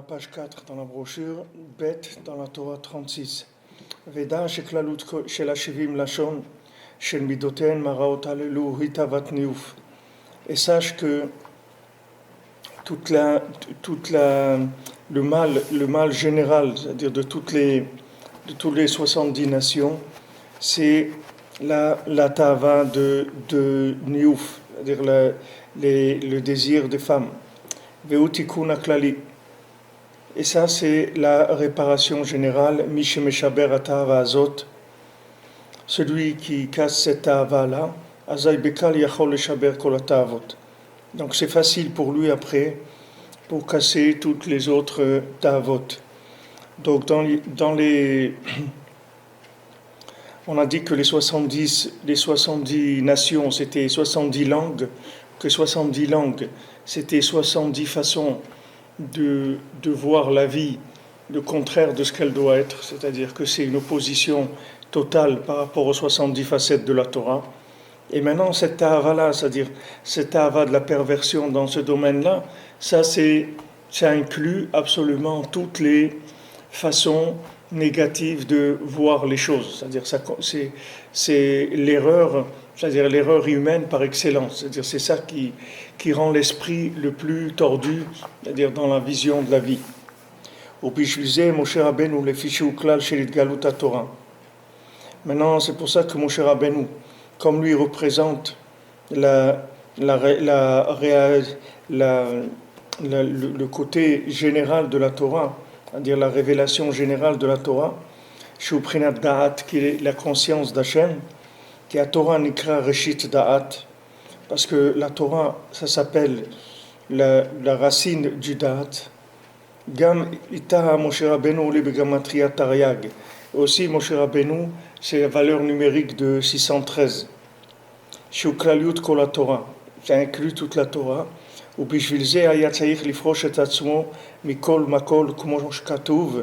page 4 dans la brochure, Bet dans la Torah 36. Veda sheklalut shel hashivim lashon shel midoten maraot alelu hitavat niouf. Et sache que le mal général, c'est-à-dire de toutes les 70 nations, c'est la tava de niouf, c'est-à-dire le désir des femmes. Veutikun aklali. Et ça, c'est la réparation générale. Mishemeshaber atava azot. Celui qui casse cette tava-là, azay bekal yachol leshaber kol atavot. Donc c'est facile pour lui après, pour casser toutes les autres tavot. Donc dans les on a dit que les 70 nations, c'était 70 langues, que 70 langues, c'était 70 façons de voir la vie, le contraire de ce qu'elle doit être, c'est-à-dire que c'est une opposition totale par rapport aux 70 facettes de la Torah. Et maintenant, cette tahava-là, c'est-à-dire cette tahava de la perversion dans ce domaine-là, ça inclut absolument toutes les façons négatives de voir les choses. C'est-à-dire c'est l'erreur, c'est-à-dire l'erreur humaine par excellence. C'est-à-dire c'est ça qui rend l'esprit le plus tordu, c'est-à-dire dans la vision de la vie. Maintenant, c'est pour ça que Moshe Rabbeinu, comme lui représente le côté général de la Torah, c'est-à-dire la révélation générale de la Torah, Shuprinat Da'at, qui est la conscience d'Hachem, qui est la Torah Nikra Reshit Da'at, parce que la Torah, ça s'appelle la racine du Da'at. Gam Ita Moshe Rabbeinu li begamatria Taryag. Aussi, Moshe Rabbeinu, c'est la valeur numérique de 613. Shuklaliut kol Torah, ça inclut toute la Torah. ובשביל זה היה צריך לפרוש את עצמו מכל מקול כמו שכתוב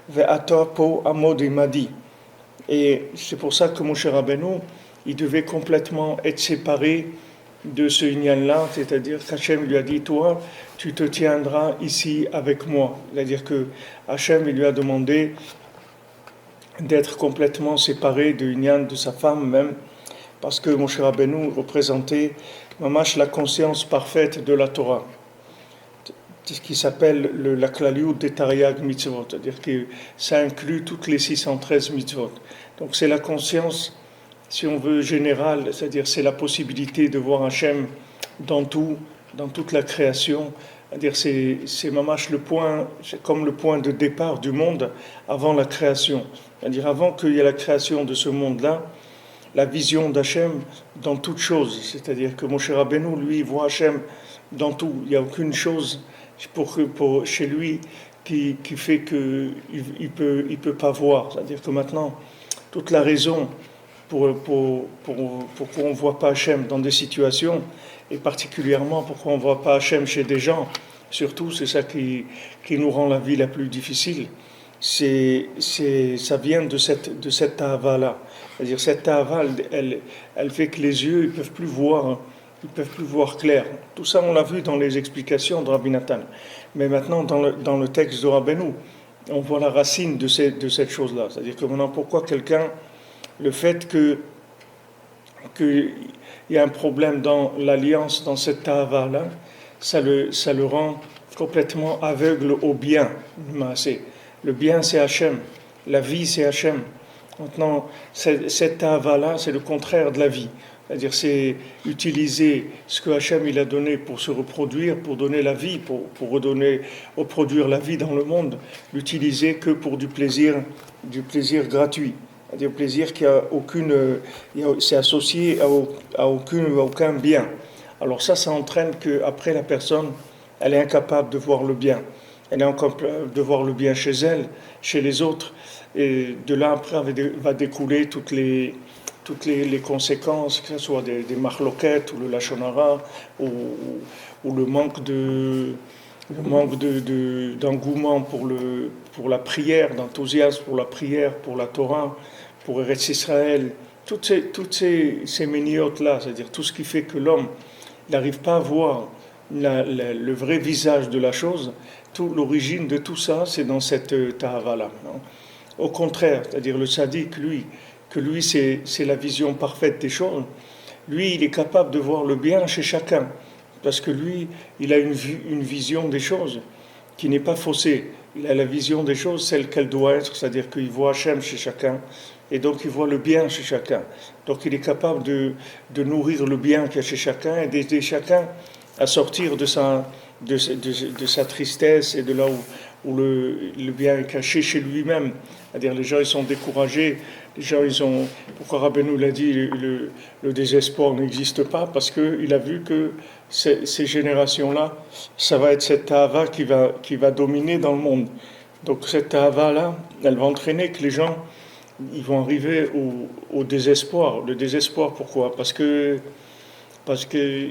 ואתה פה עמוד עמדי. Et c'est pour ça que Moshe Rabbeinu, il devait complètement être séparé de ce inyan-là, c'est-à-dire qu'Hachem lui a dit, toi, tu te tiendras ici avec moi. C'est-à-dire que Hachem lui a demandé d'être complètement séparé de inyan de sa femme même, parce que Moshe Rabbeinu représentait mamash la conscience parfaite de la Torah, ce qui s'appelle la klaliut des Taryag mitzvot, c'est-à-dire que ça inclut toutes les 613 mitzvot. Donc c'est la conscience, si on veut, générale, c'est-à-dire c'est la possibilité de voir Hachem dans tout, dans toute la création. C'est-à-dire c'est mamash le point, c'est comme le point de départ du monde avant la création. C'est-à-dire avant qu'il y ait la création de ce monde-là, la vision d'Hachem dans toute chose, c'est-à-dire que Moshe Rabbeinu, lui, voit Hachem dans tout. Il n'y a aucune chose chez lui qui fait qu'il peut pas voir. C'est-à-dire que maintenant, toute la raison pourquoi on ne voit pas Hachem dans des situations, et particulièrement pourquoi on ne voit pas Hachem chez des gens, surtout c'est ça qui nous rend la vie la plus difficile, ça vient de cette tahava-là. C'est-à-dire cette tahava, elle fait que les yeux, ils peuvent plus voir clair. Tout ça, on l'a vu dans les explications de Rabbi Nathan. Mais maintenant, dans le texte de Rabbeinu, on voit la racine de cette chose-là. C'est-à-dire que maintenant, pourquoi quelqu'un, le fait qu'il y a un problème dans l'alliance, dans cette tahava-là, ça le rend complètement aveugle au bien. Le bien, c'est Hachem. La vie, c'est Hachem. Maintenant, cette tahava-là, c'est le contraire de la vie. C'est-à-dire, c'est utiliser ce que Hachem il a donné pour se reproduire, pour donner la vie, pour reproduire la vie dans le monde, l'utiliser que pour du plaisir gratuit. C'est-à-dire, plaisir qui a c'est associé à aucun bien. Alors ça entraîne qu'après la personne, elle est incapable de voir le bien. Elle est incapable de voir le bien chez elle, chez les autres. Et de là, après, va découler toutes les conséquences, que ce soit des marloquettes, ou le lashon hara, ou le manque d'engouement pour la prière, d'enthousiasme pour la prière, pour la Torah, pour Eretz Israël. Toutes ces miniotes-là, c'est-à-dire tout ce qui fait que l'homme n'arrive pas à voir le vrai visage de la chose, l'origine de tout ça, c'est dans cette tahava-là. Au contraire, c'est-à-dire le tzaddik, lui c'est la vision parfaite des choses. Lui, il est capable de voir le bien chez chacun, parce que lui, il a une vision des choses qui n'est pas faussée. Il a la vision des choses, celle qu'elle doit être, c'est-à-dire qu'il voit Hachem chez chacun, et donc il voit le bien chez chacun. Donc il est capable de nourrir le bien qu'il y a chez chacun et d'aider chacun à sortir de sa tristesse et de là où le bien est caché chez lui-même. C'est-à-dire les gens ils sont découragés, les gens ils ont, pourquoi Rabbeinu l'a dit, le désespoir n'existe pas, parce qu'il a vu que ces générations-là, ça va être cette tahava qui va dominer dans le monde. Donc cette tahava-là, elle va entraîner que les gens ils vont arriver au désespoir. Le désespoir, pourquoi? Parce qu'ils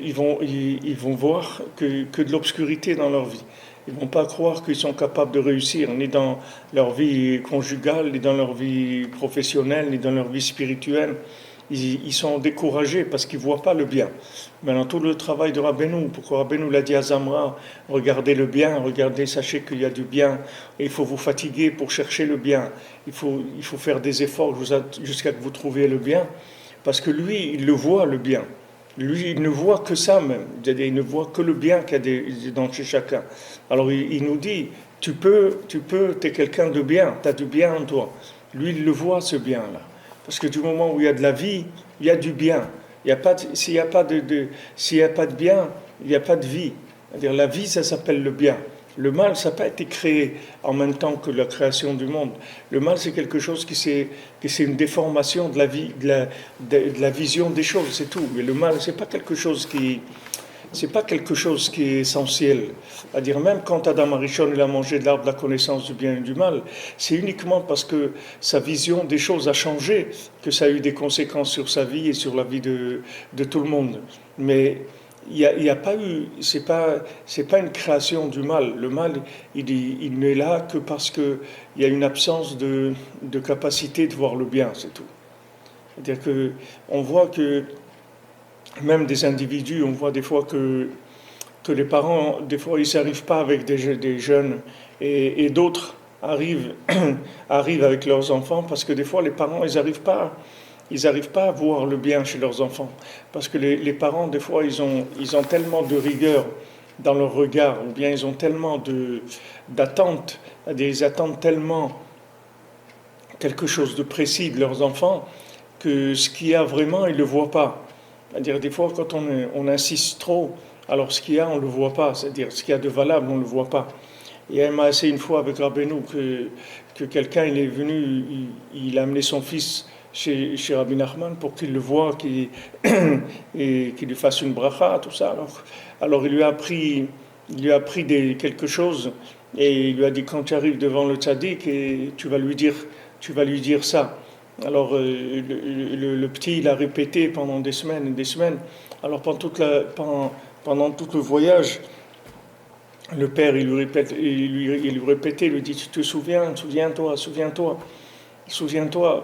ils vont voir que de l'obscurité dans leur vie. Ils ne vont pas croire qu'ils sont capables de réussir, ni dans leur vie conjugale, ni dans leur vie professionnelle, ni dans leur vie spirituelle. Ils sont découragés parce qu'ils ne voient pas le bien. Maintenant, tout le travail de Rabbeinu, pourquoi Rabbeinu l'a dit à Zamra, regardez le bien, regardez, sachez qu'il y a du bien, et il faut vous fatiguer pour chercher le bien. Il faut faire des efforts jusqu'à ce que vous trouviez le bien, parce que lui, il le voit, le bien. Lui, il ne voit que ça même, c'est-à-dire il ne voit que le bien qu'il y a dans chez chacun. Alors il nous dit, tu es quelqu'un de bien, tu as du bien en toi. Lui, il le voit, ce bien-là. Parce que du moment où il y a de la vie, il y a du bien. S'il n'y a pas de bien, il n'y a pas de vie. C'est-à-dire la vie, ça s'appelle le bien. Le mal, ça n'a pas été créé en même temps que la création du monde. Le mal, c'est quelque chose c'est une déformation de la vie, de la vision des choses, c'est tout. Mais le mal, c'est pas quelque chose qui est essentiel. C'est-à-dire même quand Adam Arishon il a mangé de l'arbre de la connaissance du bien et du mal, c'est uniquement parce que sa vision des choses a changé que ça a eu des conséquences sur sa vie et sur la vie de tout le monde. Mais il y a pas eu, c'est pas une création du mal. Le mal, il n'est là que parce que il y a une absence de capacité de voir le bien, c'est tout. C'est-à-dire que on voit que même des individus, on voit des fois que les parents, des fois, ils n'arrivent pas avec des jeunes et d'autres arrivent avec leurs enfants parce que des fois, les parents, ils n'arrivent pas à voir le bien chez leurs enfants. Parce que les parents, des fois, ils ont tellement de rigueur dans leur regard, ou bien ils ont tellement d'attentes, ils attendent tellement quelque chose de précis de leurs enfants que ce qu'il y a vraiment, ils ne le voient pas. C'est-à-dire, des fois, quand on insiste trop, alors ce qu'il y a, on ne le voit pas. C'est-à-dire, ce qu'il y a de valable, on ne le voit pas. Et elle m'a essayé une fois avec Rabbeinu que quelqu'un, il est venu, il a amené son fils chez Rabbi Nachman pour qu'il le voie, et qu'il lui fasse une bracha, tout ça. Alors il lui a appris quelque chose, et il lui a dit, quand tu arrives devant le tzaddik, et tu vas lui dire ça. Alors le petit, il a répété pendant des semaines et des semaines. Alors pendant tout le voyage, le père, il lui répétait, il lui dit, tu te souviens, souviens-toi.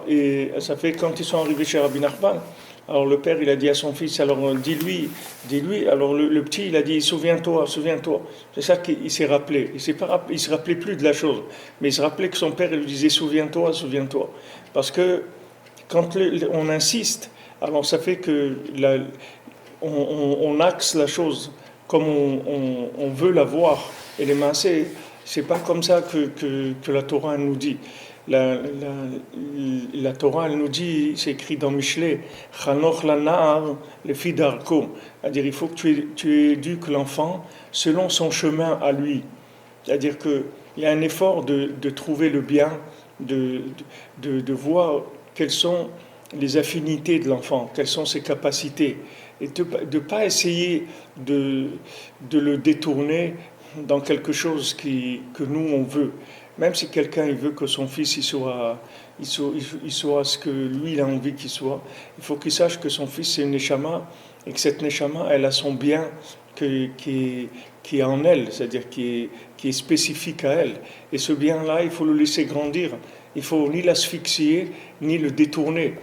Et ça fait quand ils sont arrivés chez Rabbi Nachman, alors le père, il a dit à son fils, alors dis-lui. Alors le petit, il a dit, souviens-toi. C'est ça qu'il s'est rappelé. Il se rappelait plus de la chose, mais il se rappelait que son père, il lui disait, souviens-toi. Parce que quand on insiste, alors ça fait que on axe la chose comme on veut la voir. Et les maaseh, c'est pas comme ça que la Torah nous dit. La Torah, elle nous dit, c'est écrit dans Michelet, Chanoch lana'ar lefi darko. C'est-à-dire, il faut que tu éduques l'enfant selon son chemin à lui. C'est-à-dire qu'il y a un effort de trouver le bien, de voir quelles sont les affinités de l'enfant, quelles sont ses capacités, et de ne pas essayer de le détourner dans quelque chose que nous on veut. Même si quelqu'un il veut que son fils il soit ce que lui il a envie qu'il soit, il faut qu'il sache que son fils c'est une neshama, et que cette neshama elle a son bien qui est en elle, c'est-à-dire qui est spécifique à elle. Et ce bien-là, il faut le laisser grandir. Il faut ni l'asphyxier, ni le détourner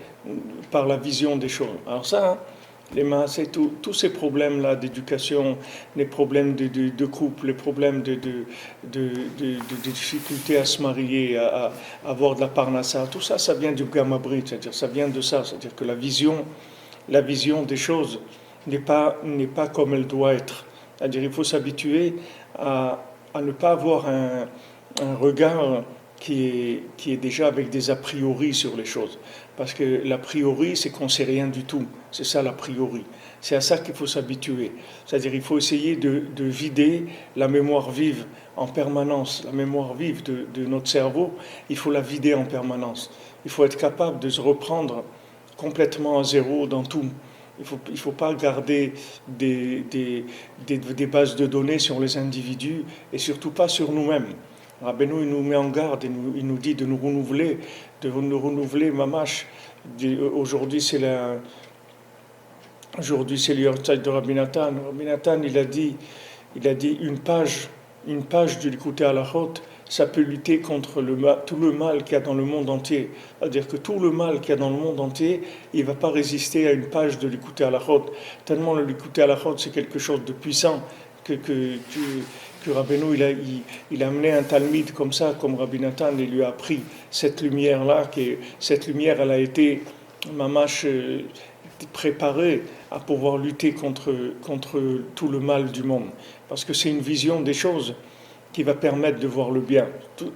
par la vision des choses. Alors ça, les masses et tous ces problèmes-là d'éducation, les problèmes de couple, les problèmes de difficulté à se marier, à avoir de la parnassa, tout ça, ça vient du gamma brit, c'est-à-dire ça vient de ça, c'est-à-dire que la vision des choses n'est pas comme elle doit être. C'est-à-dire il faut s'habituer à ne pas avoir un regard qui est déjà avec des a priori sur les choses. Parce que l'a priori, c'est qu'on ne sait rien du tout. C'est ça l'a priori. C'est à ça qu'il faut s'habituer. C'est-à-dire qu'il faut essayer de vider la mémoire vive en permanence. La mémoire vive de notre cerveau, il faut la vider en permanence. Il faut être capable de se reprendre complètement à zéro dans tout. Il faut pas garder des bases de données sur les individus et surtout pas sur nous-mêmes. Rabbeinu il nous met en garde, il nous dit de nous renouveler mamash. Aujourd'hui c'est le Yortzeit de Rabbi Nathan. Rabbi Nathan il a dit une page du Likutei Halachot, ça peut lutter contre tout le mal qu'il y a dans le monde entier. C'est-à-dire que tout le mal qu'il y a dans le monde entier, il ne va pas résister à une page de Likutei Halachot. Tellement le Likutei Halachot, c'est quelque chose de puissant que Rabbeinu, il a amené un talmide comme ça, comme Rabbi Nathan, il lui a appris cette lumière-là, cette lumière, elle a été mamash préparée à pouvoir lutter contre tout le mal du monde. Parce que c'est une vision des choses qui va permettre de voir le bien.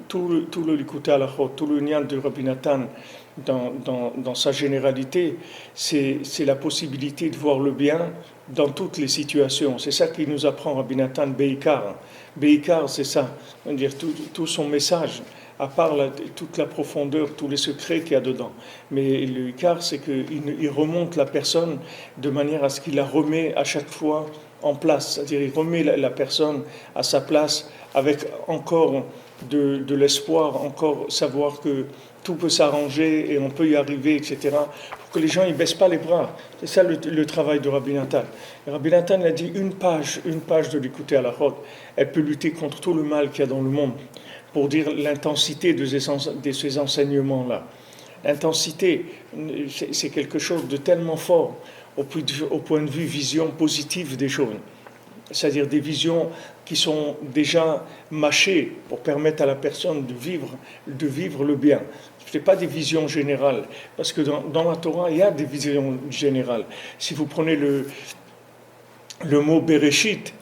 Tout le Likutei Halachot, tout le Nyan de Rabbi Nathan, dans sa généralité, c'est la possibilité de voir le bien dans toutes les situations. C'est ça qu'il nous apprend Rabbi Nathan Beikar. Beikar, c'est ça, c'est-à-dire tout son message, à part toute la profondeur, tous les secrets qu'il y a dedans. Mais le Ikar, c'est qu'il remonte la personne de manière à ce qu'il la remet à chaque fois en place, c'est-à-dire il remet la personne à sa place avec encore de l'espoir, encore savoir que tout peut s'arranger et on peut y arriver, etc. Pour que les gens ne baissent pas les bras. C'est ça le travail de Rabbi Nathan. Rabbi Nathan a dit une page de Likutei Halachot, elle peut lutter contre tout le mal qu'il y a dans le monde, pour dire l'intensité de ces enseignements-là. L'intensité, c'est quelque chose de tellement fort au point de vue vision positive des choses. C'est-à-dire des visions qui sont déjà mâchées pour permettre à la personne de vivre le bien. Ce n'est pas des visions générales, parce que dans la Torah, il y a des visions générales. Si vous prenez le mot Bereshit,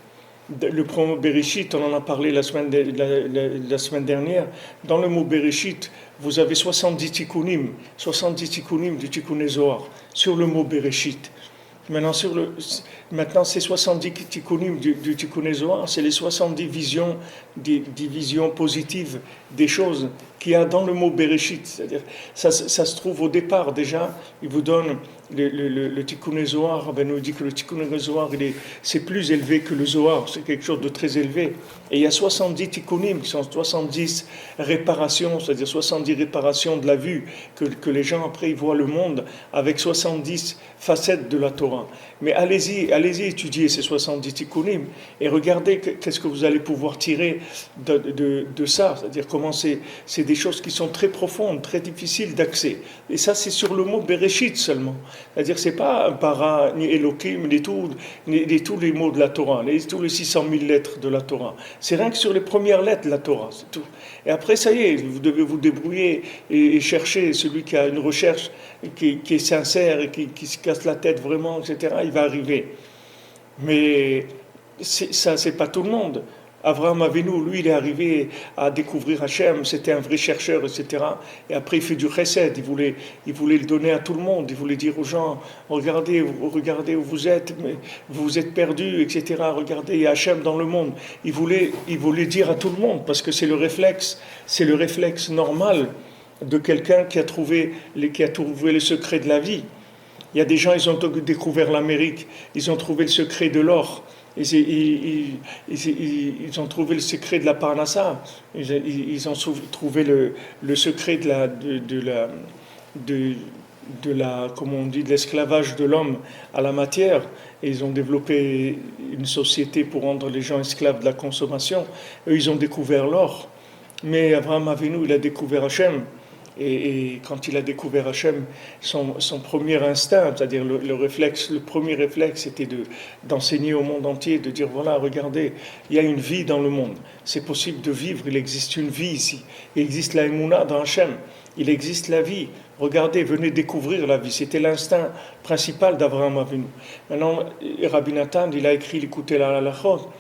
le mot Bereshit, on en a parlé la semaine dernière, dans le mot Bereshit, vous avez 70 tikkunim du Tikkun Zohar, sur le mot Bereshit. Maintenant, ces 70 tikkunim du Tikkun Zohar, c'est les 70 visions, des visions positives des choses qu'il y a dans le mot Bereshit. C'est-à-dire, ça se trouve au départ déjà, il vous donne le Tikkun Zohar, nous dit que le Tikkun Zohar, c'est plus élevé que le Zohar, c'est quelque chose de très élevé. Et il y a 70 tikkunim, qui sont 70 réparations, c'est-à-dire 70 réparations de la vue, que les gens après ils voient le monde avec 70 facettes de la Torah. Mais allez-y étudier ces 70 tikkunim et regardez qu'est-ce que vous allez pouvoir tirer de ça, c'est-à-dire comment c'est des choses qui sont très profondes, très difficiles d'accès. Et ça, c'est sur le mot Bereshit seulement. C'est-à-dire c'est pas bara, ni Elohim, ni tous les mots de la Torah, tous les 600 000 lettres de la Torah. C'est rien que sur les premières lettres de la Torah, c'est tout. Et après, ça y est, vous devez vous débrouiller et chercher celui qui a une recherche qui est sincère et qui se casse la tête vraiment, etc. Il va arriver. Mais ça, c'est pas tout le monde. Abraham Avinu, lui, il est arrivé à découvrir Hachem, c'était un vrai chercheur, etc. Et après, il fait du chesed, il voulait le donner à tout le monde, il voulait dire aux gens, regardez où vous êtes perdus, etc. Regardez, il y a Hachem dans le monde. Il voulait dire à tout le monde, parce que c'est le réflexe normal de quelqu'un qui a trouvé le secret de la vie. Il y a des gens, ils ont découvert l'Amérique, ils ont trouvé le secret de l'or. Ils ont trouvé le secret de la parnassa, ils ont trouvé le secret comment on dit, de l'esclavage de l'homme à la matière, et ils ont développé une société pour rendre les gens esclaves de la consommation. Eux, ils ont découvert l'or, mais Abraham Avinu, il a découvert Hachem. Et quand il a découvert Hachem, son premier instinct, c'est-à-dire le premier réflexe, c'était d'enseigner au monde entier, de dire voilà, regardez, il y a une vie dans le monde. C'est possible de vivre, il existe une vie ici. Il existe la Emouna dans Hachem. Il existe la vie. Regardez, venez découvrir la vie. C'était l'instinct principal d'Abraham Avinu. Maintenant, Rabbi Nathan, il a écrit l'écouter la halachot.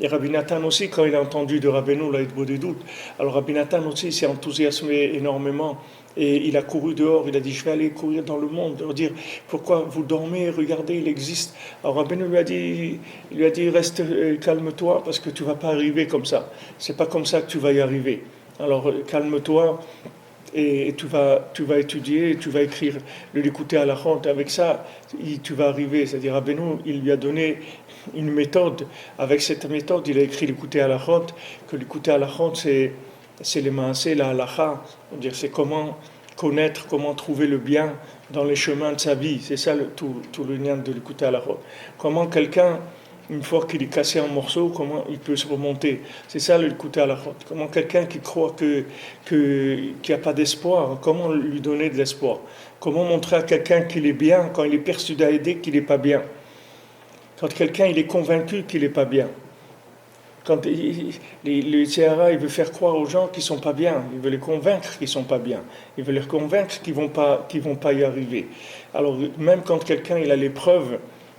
Et Rabbi Nathan aussi, quand il a entendu de Rabbeinu la Hitbo des doutes, alors Rabbi Nathan aussi s'est enthousiasmé énormément et il a couru dehors, il a dit je vais aller courir dans le monde, leur dire pourquoi vous dormez, regardez, il existe. Alors Rabbeinu lui a dit reste, calme-toi parce que tu vas pas arriver comme ça, c'est pas comme ça que tu vas y arriver. Alors calme-toi et tu vas étudier, tu vas écrire le l'écouter à la honte. Avec ça, tu vas arriver. C'est-à-dire, Rabbeinu, il lui a donné une méthode. Avec cette méthode, il a écrit l'écouter à la honte. Que l'écouter à la honte, c'est les maasé, la halacha. C'est comment connaître, comment trouver le bien dans les chemins de sa vie. C'est ça tout le lien de l'écouter à la honte. Comment quelqu'un, une fois qu'il est cassé en morceaux, comment il peut se remonter. C'est ça l'écouter à la honte. Comment quelqu'un qui croit qu'il n'y a pas d'espoir, comment lui donner de l'espoir. Comment montrer à quelqu'un qu'il est bien quand il est persuadé qu'il n'est pas bien. Quand quelqu'un il est convaincu qu'il n'est pas bien. Quand le Tziara, il veut faire croire aux gens qu'ils ne sont pas bien, il veut les convaincre qu'ils ne sont pas bien, il veut les convaincre qu'ils vont pas y arriver. Alors même quand quelqu'un il a les preuves,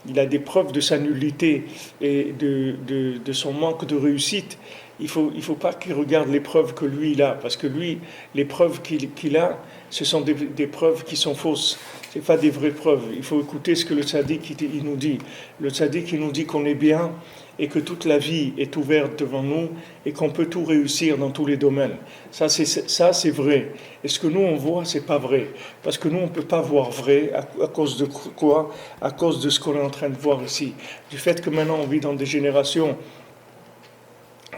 il a des preuves de sa nullité et de son manque de réussite, il faut pas qu'il regarde les preuves que lui il a, parce que lui, les preuves qu'il a, ce sont des preuves qui sont fausses. Ce n'est pas des vraies preuves. Il faut écouter ce que le tzaddik il nous dit. Le tzaddik il nous dit qu'on est bien et que toute la vie est ouverte devant nous et qu'on peut tout réussir dans tous les domaines. Ça c'est vrai. Et ce que nous on voit, c'est pas vrai. Parce que nous on ne peut pas voir vrai à cause de quoi? À cause de ce qu'on est en train de voir ici. Du fait que maintenant on vit dans des générations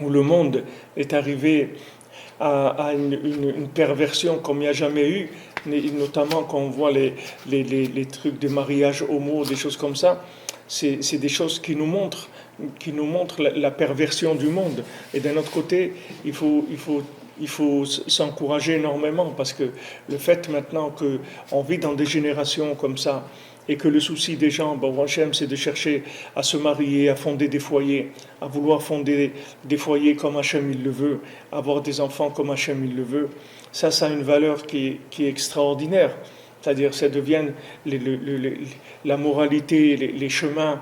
où le monde est arrivé à une perversion comme il n'y a jamais eu, notamment quand on voit les trucs de mariage homo, des choses comme ça, c'est des choses qui nous montrent la perversion du monde. Et d'un autre côté, il faut s'encourager énormément parce que le fait maintenant qu'on vit dans des générations comme ça, et que le souci des gens, c'est de chercher à se marier, à fonder des foyers, à vouloir fonder des foyers comme Hachem il le veut, avoir des enfants comme Hachem il le veut, ça a une valeur qui est extraordinaire. C'est-à-dire, ça devient la moralité, les chemins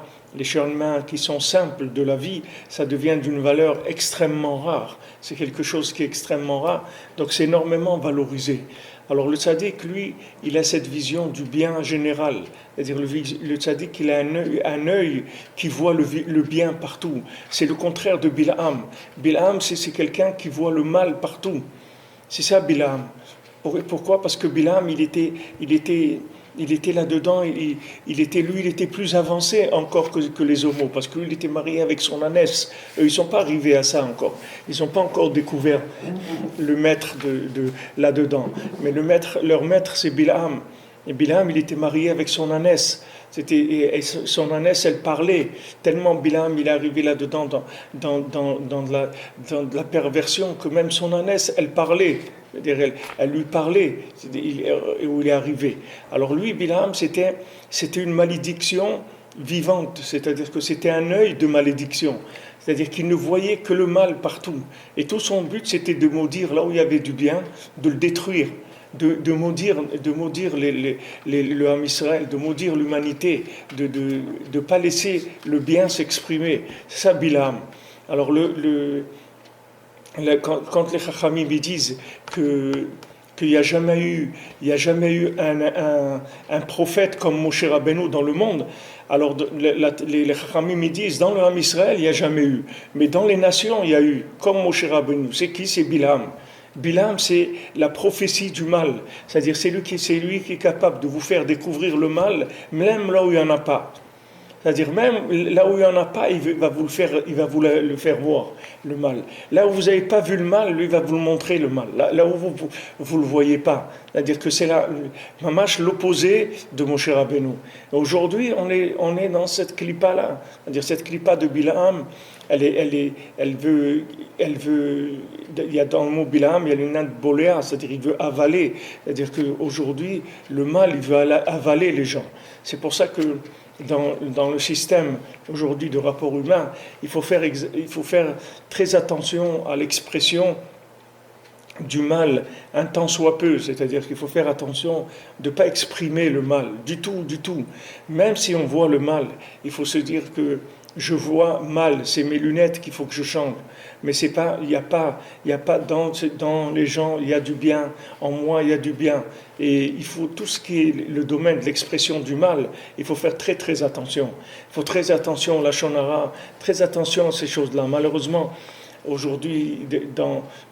qui sont simples de la vie, ça devient d'une valeur extrêmement rare. C'est quelque chose qui est extrêmement rare, donc c'est énormément valorisé. Alors le tzaddik, lui, il a cette vision du bien général. C'est-à-dire le tzaddik, il a un œil qui voit le bien partout. C'est le contraire de Bil'am. Bil'am, c'est quelqu'un qui voit le mal partout. C'est ça Bil'am. Pourquoi? Parce que Bil'am, il était là-dedans, il était plus avancé encore que les homos, parce que lui, il était marié avec son ânesse. Eux, ils ne sont pas arrivés à ça encore. Ils n'ont pas encore découvert le maître de là-dedans. Mais leur maître, c'est Bil'am. Et Bil'am, il était marié avec son ânesse. Et son ânesse, elle parlait. Tellement Bil'am, il est arrivé là-dedans dans de la perversion que même son ânesse, elle parlait. C'est-à-dire, elle lui parlait où il est arrivé. Alors lui, Bil'am, c'était une malédiction vivante. C'est-à-dire que c'était un œil de malédiction. C'est-à-dire qu'il ne voyait que le mal partout. Et tout son but, c'était de maudire là où il y avait du bien, de le détruire. De maudire le Ham Israël, de maudire l'humanité, de ne pas laisser le bien s'exprimer. C'est ça Bil'am. Alors quand les Chachamim disent qu'il n'y a jamais eu un prophète comme Moshe Rabbeinu dans le monde, alors les Chachamim disent dans le Ham Israël il n'y a jamais eu, mais dans les nations il y a eu, comme Moshe Rabbeinu. C'est qui? C'est Bil'am. Bil'am, c'est la prophétie du mal. C'est-à-dire, c'est lui qui est capable de vous faire découvrir le mal, même là où il n'y en a pas. C'est-à-dire, même là où il n'y en a pas, il va vous le faire voir, le mal. Là où vous n'avez pas vu le mal, lui va vous le montrer, le mal. Là où vous ne le voyez pas. C'est-à-dire que c'est l'opposé de Moshe Rabbeinu. Aujourd'hui, on est dans cette clipa-là. C'est-à-dire, cette clipa de Bil'am, elle veut, il y a dans le mot Bilam, il y a une boléa, c'est-à-dire il veut avaler. C'est-à-dire qu'aujourd'hui, le mal, il veut avaler les gens. C'est pour ça que dans le système aujourd'hui de rapport humain, il faut faire très attention à l'expression du mal un tant soit peu, c'est-à-dire qu'il faut faire attention de ne pas exprimer le mal, du tout, du tout. Même si on voit le mal, il faut se dire que je vois mal, c'est mes lunettes qu'il faut que je change. Mais c'est pas, il y a pas dans les gens, il y a du bien, en moi il y a du bien. Et il faut tout ce qui est le domaine de l'expression du mal, il faut faire très très attention. Il faut très attention à la shonara, très attention à ces choses-là. Malheureusement, aujourd'hui,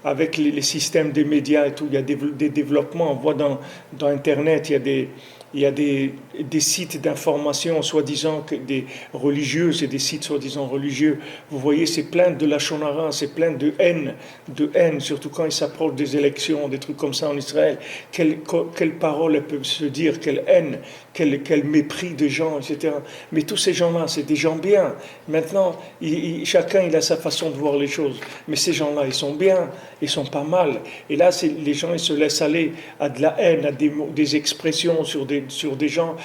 avec les systèmes des médias et tout, il y a des développements. On voit dans Internet, il y a des sites d'information, soi-disant des religieux, c'est des sites soi-disant religieux. Vous voyez, c'est plein de la shonara, c'est plein de haine, surtout quand il s'approche des élections, des trucs comme ça en Israël. Quelles paroles elles peuvent se dire, quelle haine, quel mépris des gens, etc. Mais tous ces gens-là, c'est des gens bien. Maintenant, chacun il a sa façon de voir les choses. Mais ces gens-là, ils sont bien, ils sont pas mal. Et là, les gens, ils se laissent aller à de la haine, à des expressions sur des gens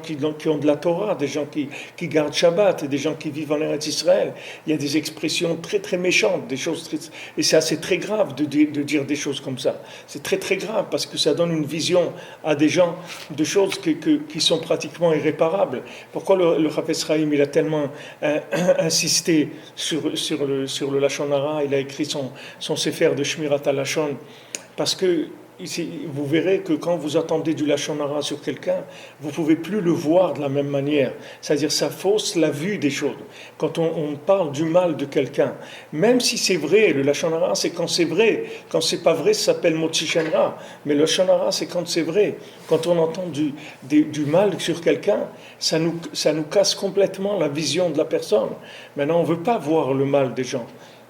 qui ont de la Torah, des gens qui gardent Shabbat, des gens qui vivent en Eretz Israël. Il y a des expressions très très méchantes, des choses et c'est très grave de dire des choses comme ça. C'est très très grave parce que ça donne une vision à des gens de choses qui sont pratiquement irréparables. Pourquoi le Chafetz Chaim il a tellement insisté sur le Lashon Hara, il a écrit son Sefer de Shmirat HaLashon, parce que vous verrez que quand vous attendez du Lashon Hara sur quelqu'un, vous ne pouvez plus le voir de la même manière. C'est-à-dire ça fausse la vue des choses. Quand on parle du mal de quelqu'un, même si c'est vrai, le Lashon Hara c'est quand c'est vrai. Quand c'est pas vrai, ça s'appelle Motzi Shen Ra. Mais le Lashon Hara c'est quand c'est vrai. Quand on entend du mal sur quelqu'un, ça nous casse complètement la vision de la personne. Maintenant, on ne veut pas voir le mal des gens.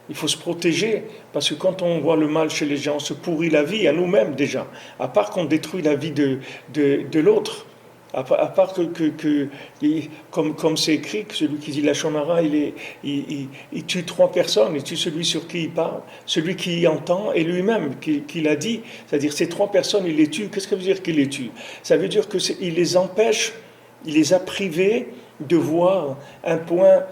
Il faut se protéger, parce que quand on voit le mal chez les gens, on se pourrit la vie à nous-mêmes déjà. À part qu'on détruit la vie de l'autre. À part comme c'est écrit, que celui qui dit la shonara, il tue 3 personnes. Il tue celui sur qui il parle, celui qui y entend, et lui-même qui l'a dit. C'est-à-dire ces 3 personnes, il les tue. Qu'est-ce que ça veut dire qu'il les tue? Ça veut dire qu'il les empêche, il les a privés de voir un point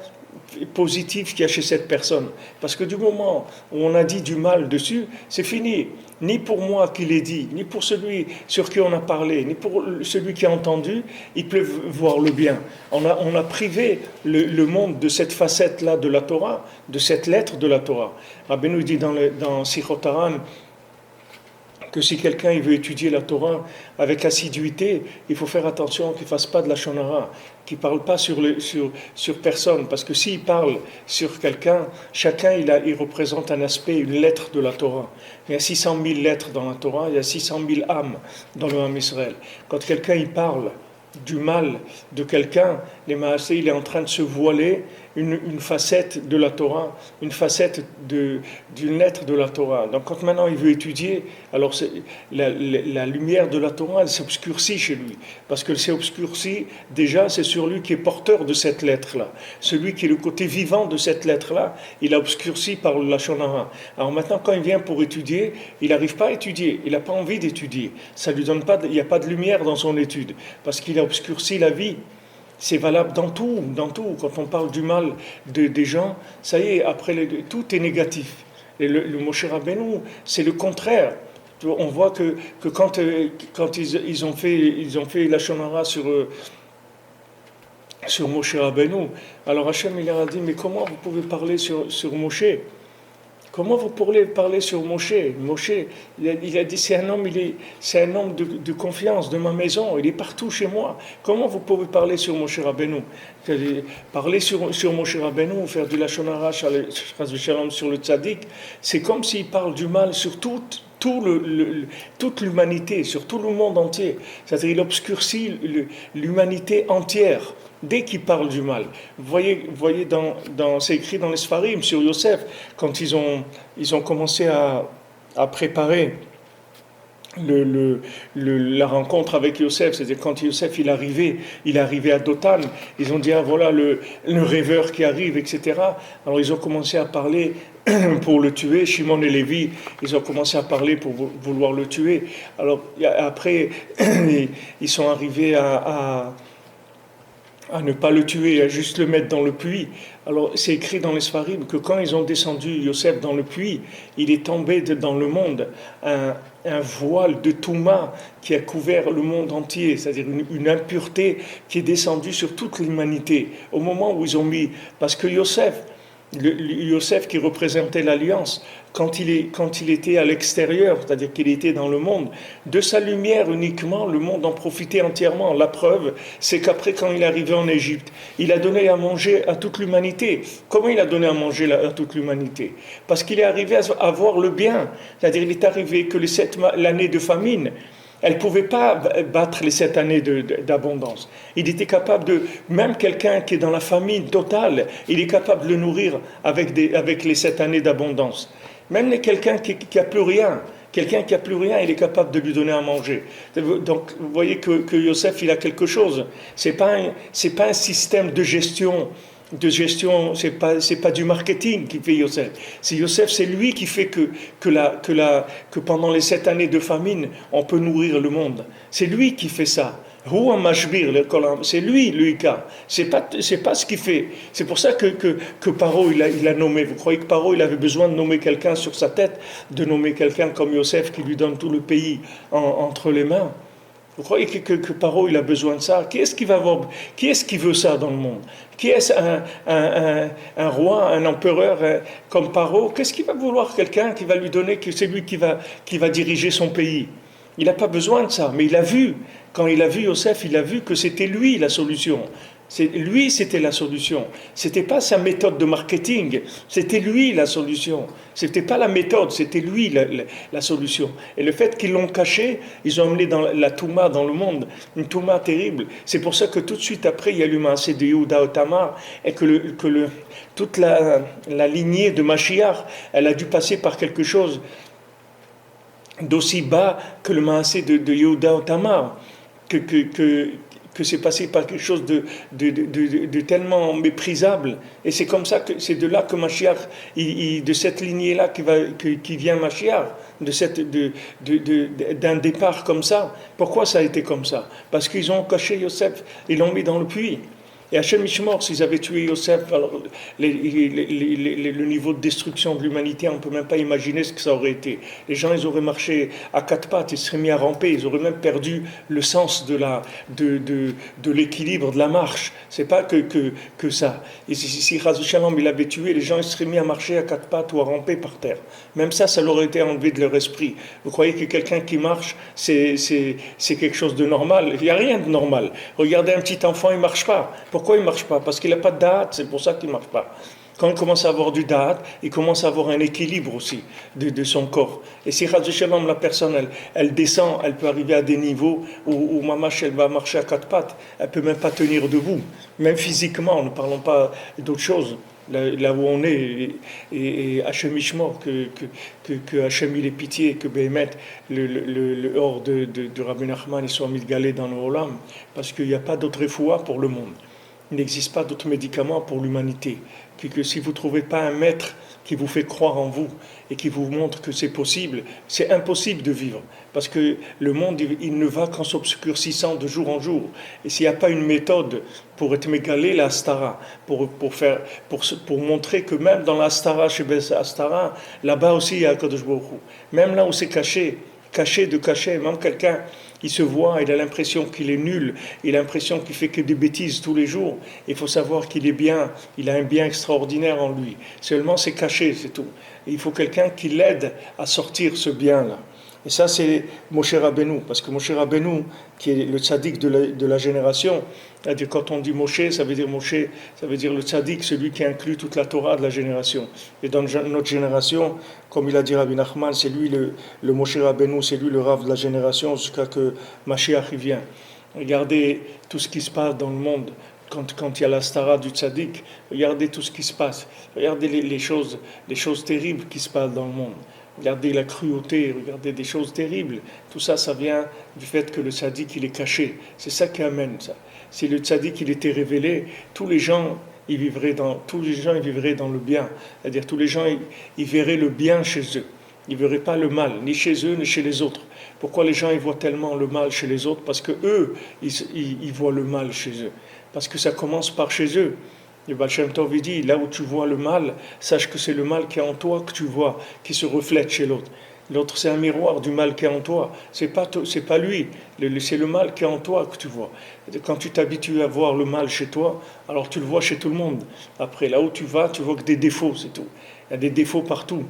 positif qu'il y a chez cette personne. Parce que du moment où on a dit du mal dessus, c'est fini. Ni pour moi qui l'ai dit, ni pour celui sur qui on a parlé, ni pour celui qui a entendu, ils peuvent voir le bien. On a privé le monde de cette facette-là de la Torah, de cette lettre de la Torah. Rabbeinu dit dans Sichot Haran que si quelqu'un il veut étudier la Torah avec assiduité, il faut faire attention qu'il ne fasse pas de la shonara, qu'il ne parle pas sur personne, parce que s'il parle sur quelqu'un, chacun il représente un aspect, une lettre de la Torah. Il y a 600 000 lettres dans la Torah, il y a 600 000 âmes dans le Ham Israël. Quand quelqu'un il parle du mal de quelqu'un, les Maaseh, il est en train de se voiler une facette de la Torah, une facette d'une lettre de la Torah. Donc quand maintenant il veut étudier, alors la lumière de la Torah, elle s'obscurcit chez lui. Parce que c'est obscurci, déjà, c'est sur lui qui est porteur de cette lettre-là. Celui qui est le côté vivant de cette lettre-là, il a obscurci par le Lashon Hara. Alors maintenant, quand il vient pour étudier, il n'arrive pas à étudier, il n'a pas envie d'étudier. Ça lui donne pas, il n'y a pas de lumière dans son étude, parce qu'il a obscurci la vie. C'est valable dans tout, dans tout. Quand on parle du mal des gens, ça y est, après tout est négatif. Et le Moshe Rabbeinu, c'est le contraire. On voit que quand ils ont fait la shonara sur Moshe Rabbeinu, alors Hachem il leur a dit, mais comment vous pouvez parler sur Moshe? Comment vous pourrez parler sur Moshe? Moshe, il a dit, c'est un homme de confiance de ma maison, il est partout chez moi. Comment vous pouvez parler sur Moshe Rabbeinu? Parler sur Moshe Rabbeinu, faire du Lashon Hara sur le tzaddik, c'est comme s'il parle du mal sur toute l'humanité, sur tout le monde entier. C'est-à-dire qu'il obscurcit l'humanité entière dès qu'il parle du mal. Vous voyez c'est écrit dans les Sfarim sur Yosef, quand ils ont commencé à préparer la rencontre avec Yosef, c'est-à-dire quand Yosef il arrivait à Dothan, ils ont dit ah voilà le rêveur qui arrive, etc. Alors ils ont commencé à parler pour le tuer. Shimon et Lévi, ils ont commencé à parler pour vouloir le tuer. Alors après ils sont arrivés à ne pas le tuer, à juste le mettre dans le puits. Alors c'est écrit dans les Sfarim que quand ils ont descendu Yosef dans le puits, il est tombé dans le monde un voile de Touma qui a couvert le monde entier, c'est-à-dire une impureté qui est descendue sur toute l'humanité. Au moment où ils ont mis, parce que Yosef qui représentait l'alliance, quand il était à l'extérieur, c'est-à-dire qu'il était dans le monde, de sa lumière uniquement, le monde en profitait entièrement. La preuve, c'est qu'après, quand il est arrivé en Égypte, il a donné à manger à toute l'humanité. Comment il a donné à manger à toute l'humanité? Parce qu'il est arrivé à voir le bien. C'est-à-dire, il est arrivé que l'année de famine, elle ne pouvait pas battre les 7 années d'abondance. Il était capable même quelqu'un qui est dans la famine totale, il est capable de le nourrir avec les 7 années d'abondance. Même quelqu'un qui n'a plus rien, il est capable de lui donner à manger. Donc, vous voyez que Yosef, il a quelque chose. C'est pas un système de gestion, c'est pas du marketing qui fait Yosef. C'est lui qui fait que pendant les 7 années de famine, on peut nourrir le monde. C'est lui qui fait ça. C'est lui l'Uika. C'est pas ce qu'il fait. C'est pour ça que Paro il a nommé. Vous croyez que Paro il avait besoin de nommer quelqu'un sur sa tête, de nommer quelqu'un comme Yosef qui lui donne tout le pays entre les mains? Vous croyez que Paro il a besoin de ça? Qui est-ce qui veut ça dans le monde? Qui est-ce un roi, un empereur comme Paro? Qu'est-ce qu'il va vouloir quelqu'un qui va lui donner que c'est lui qui va diriger son pays? Il n'a pas besoin de ça, mais il a vu. Quand il a vu Yosef, il a vu que c'était lui la solution. C'était la solution. C'était pas sa méthode de marketing, c'était lui la solution. C'était pas la méthode, c'était lui la solution. Et le fait qu'ils l'ont caché, ils ont amené la Touma dans le monde, une Touma terrible. C'est pour ça que tout de suite après, il y a eu Maaseh de Yehuda au Tamar, et toute la lignée de Mashiach, elle a dû passer par quelque chose d'aussi bas que le Maaseh de Yehuda au Tamar. Que c'est passé par quelque chose de tellement méprisable. Et c'est comme ça c'est de là que Mashiach, de cette lignée-là qui vient Mashiach, d'un départ comme ça. Pourquoi ça a été comme ça? Parce qu'ils ont caché Yosef, ils l'ont mis dans le puits. Et Hachem Ishmor, s'ils avaient tué Yosef, alors le niveau de destruction de l'humanité, on ne peut même pas imaginer ce que ça aurait été. Les gens, ils auraient marché à 4 pattes, ils seraient mis à ramper, ils auraient même perdu le sens de l'équilibre de la marche. C'est pas que ça. Et si Chazou Shalom, il avait tué, les gens, ils seraient mis à marcher à 4 pattes ou à ramper par terre. Même ça leur aurait été enlevé de leur esprit. Vous croyez que quelqu'un qui marche, c'est quelque chose de normal? Il n'y a rien de normal. Regardez un petit enfant, il ne marche pas. Pourquoi il ne marche pas? Parce qu'il n'a pas de da'at, c'est pour ça qu'il ne marche pas. Quand il commence à avoir du da'at, il commence à avoir un équilibre aussi de son corps. Et si Shalom, la personne, elle descend, elle peut arriver à des niveaux où Mamash, elle va marcher à 4 pattes, elle ne peut même pas tenir debout. Même physiquement, ne parlons pas d'autre chose. Là où on est, et Hachem Ishmor, que Hachem il ait pitié, que Béhémet, le hors de Rabbi Nachman, il soit mis galé dans le Olam, parce qu'il n'y a pas d'autre refoua pour le monde. Il n'existe pas d'autres médicaments pour l'humanité. Que si vous ne trouvez pas un maître qui vous fait croire en vous et qui vous montre que c'est possible, c'est impossible de vivre. Parce que le monde, il ne va qu'en s'obscurcissant de jour en jour. Et s'il n'y a pas une méthode pour être mégalé la Astara, pour montrer que même dans la Astara, chez Astara, là-bas aussi il y a Kadosh Baruch Hu. Même là où c'est caché, même quelqu'un, il se voit, il a l'impression qu'il est nul, il a l'impression qu'il fait que des bêtises tous les jours. Il faut savoir qu'il est bien, il a un bien extraordinaire en lui. Seulement c'est caché, c'est tout. Et il faut quelqu'un qui l'aide à sortir ce bien-là. Et ça, c'est Moshe Rabbeinu, parce que Moshe Rabbeinu, qui est le tzaddik de la génération, c'est-à-dire quand on dit Moshe, ça veut dire le tzaddik, celui qui inclut toute la Torah de la génération. Et dans notre génération, comme il a dit Rabbi Nachman, c'est lui le Moshe Rabbeinu, c'est lui le Rav de la génération jusqu'à que Mashiach y vient. Regardez tout ce qui se passe dans le monde. Quand il y a la stara du tzaddik, regardez tout ce qui se passe. Regardez les choses terribles qui se passent dans le monde. Regardez la cruauté, regardez des choses terribles. Tout ça, ça vient du fait que le tzaddik, il est caché. C'est ça qui amène ça. Si le tzaddik, il était révélé, tous les gens, ils vivraient dans le bien. C'est-à-dire, tous les gens, ils verraient le bien chez eux. Ils ne verraient pas le mal, ni chez eux, ni chez les autres. Pourquoi les gens, ils voient tellement le mal chez les autres? Parce que eux, ils voient le mal chez eux. Parce que ça commence par chez eux. Le Baal Shem Tov dit, là où tu vois le mal, sache que c'est le mal qui est en toi que tu vois, qui se reflète chez l'autre. L'autre, c'est un miroir du mal qui est en toi. C'est pas lui. C'est le mal qui est en toi que tu vois. Quand tu t'habitues à voir le mal chez toi, alors tu le vois chez tout le monde. Après, là où tu vois que des défauts, c'est tout. Il y a des défauts partout.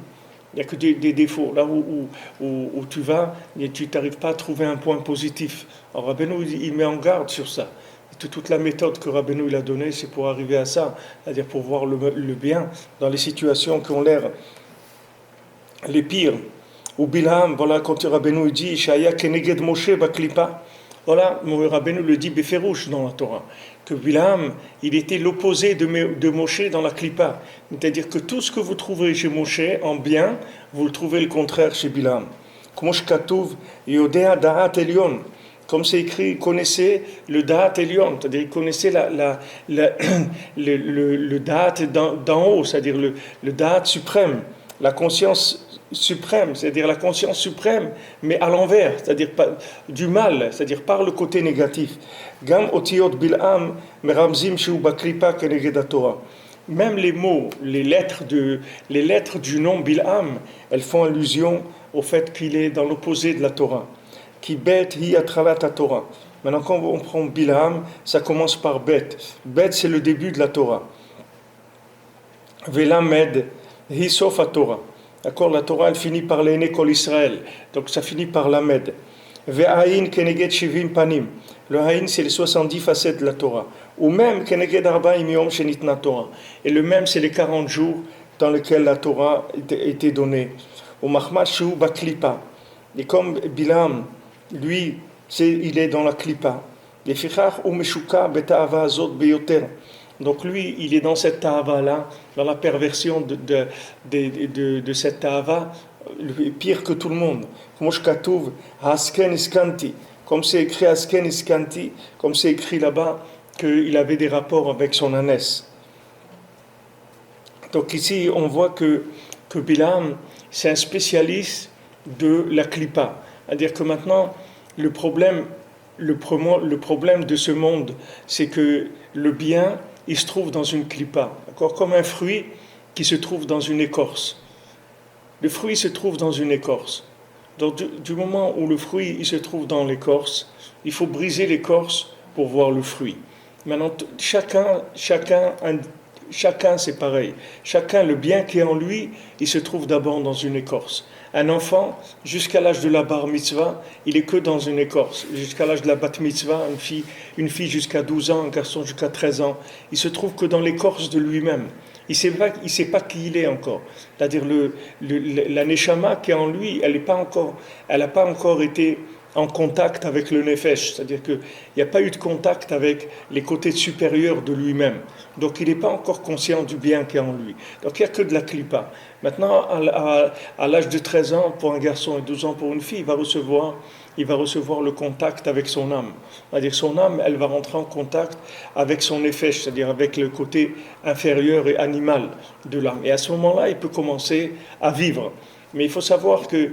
Il n'y a que des défauts. Là où tu vas, tu n'arrives pas à trouver un point positif. Alors Rabbeinu, il met en garde sur ça. Toute la méthode que Rabbeinu il a donnée, c'est pour arriver à ça, c'est-à-dire pour voir le bien dans les situations qui ont l'air les pires. Ou Bilham, voilà, quand Rabbeinu dit Shaya keneged Moshe baklipa, voilà, Rabbeinu le dit béférouche dans la Torah, que Bilham, il était l'opposé de Moshe dans la klipa. C'est-à-dire que tout ce que vous trouverez chez Moshe en bien, vous le trouvez le contraire chez Bilham. Kmosh katuv yodea da'at elyon. Comme c'est écrit, il connaissait le Da'at Elyon, c'est-à-dire il connaissait le Da'at d'en haut, c'est-à-dire le Da'at suprême, la conscience suprême, c'est-à-dire la conscience suprême, mais à l'envers, c'est-à-dire du mal, c'est-à-dire par le côté négatif. Gam otiyot bil'am meramzim shu baklipa keneged Torah. Même les mots, les lettres du nom Bil'am, elles font allusion au fait qu'il est dans l'opposé de la Torah. Qui bet hi atravat Torah. Maintenant, quand on prend Bilham, ça commence par bet. Bet, c'est le début de la Torah. Velamed hi sof Torah. D'accord, la Torah, elle finit par l'aîné kol Israël. Donc, ça finit par lamed. Ve'aïn keneged shivim panim. Le haïn, c'est les 70 facettes de la Torah. Ou même keneged arba'im yom shenitna Torah. Et le même, c'est les 40 jours dans lesquels la Torah était donnée. Ou mahmad shu baklipa. Et comme Bilham, lui, il est dans la klipa. Donc lui, il est dans cette ta'ava-là, dans la perversion de cette ta'ava, pire que tout le monde. Comme c'est écrit Hasken Iskanti, comme c'est écrit là-bas, qu'il avait des rapports avec son ânesse. Donc ici, on voit que Bilham, c'est un spécialiste de la klipa. C'est-à-dire que maintenant, le problème de ce monde, c'est que le bien, il se trouve dans une klipa, d'accord, comme un fruit qui se trouve dans une écorce. Le fruit se trouve dans une écorce. Donc, du moment où le fruit il se trouve dans l'écorce, il faut briser l'écorce pour voir le fruit. Maintenant, chacun, c'est pareil. Chacun, le bien qui est en lui, il se trouve d'abord dans une écorce. Un enfant, jusqu'à l'âge de la bar mitzvah, il est que dans une écorce. Jusqu'à l'âge de la bat mitzvah, une fille jusqu'à 12 ans, un garçon jusqu'à 13 ans, il se trouve que dans l'écorce de lui-même. Il ne sait pas qui il est encore. C'est-à-dire la neshama qui est en lui, elle n'a pas encore été en contact avec le nefesh, c'est-à-dire qu'il n'y a pas eu de contact avec les côtés supérieurs de lui-même. Donc il n'est pas encore conscient du bien qui est en lui. Donc il n'y a que de la klipa. Maintenant, à l'âge de 13 ans pour un garçon et 12 ans pour une fille, il va recevoir le contact avec son âme. C'est-à-dire son âme, elle va rentrer en contact avec son nefesh, c'est-à-dire avec le côté inférieur et animal de l'âme. Et à ce moment-là, il peut commencer à vivre. Mais il faut savoir que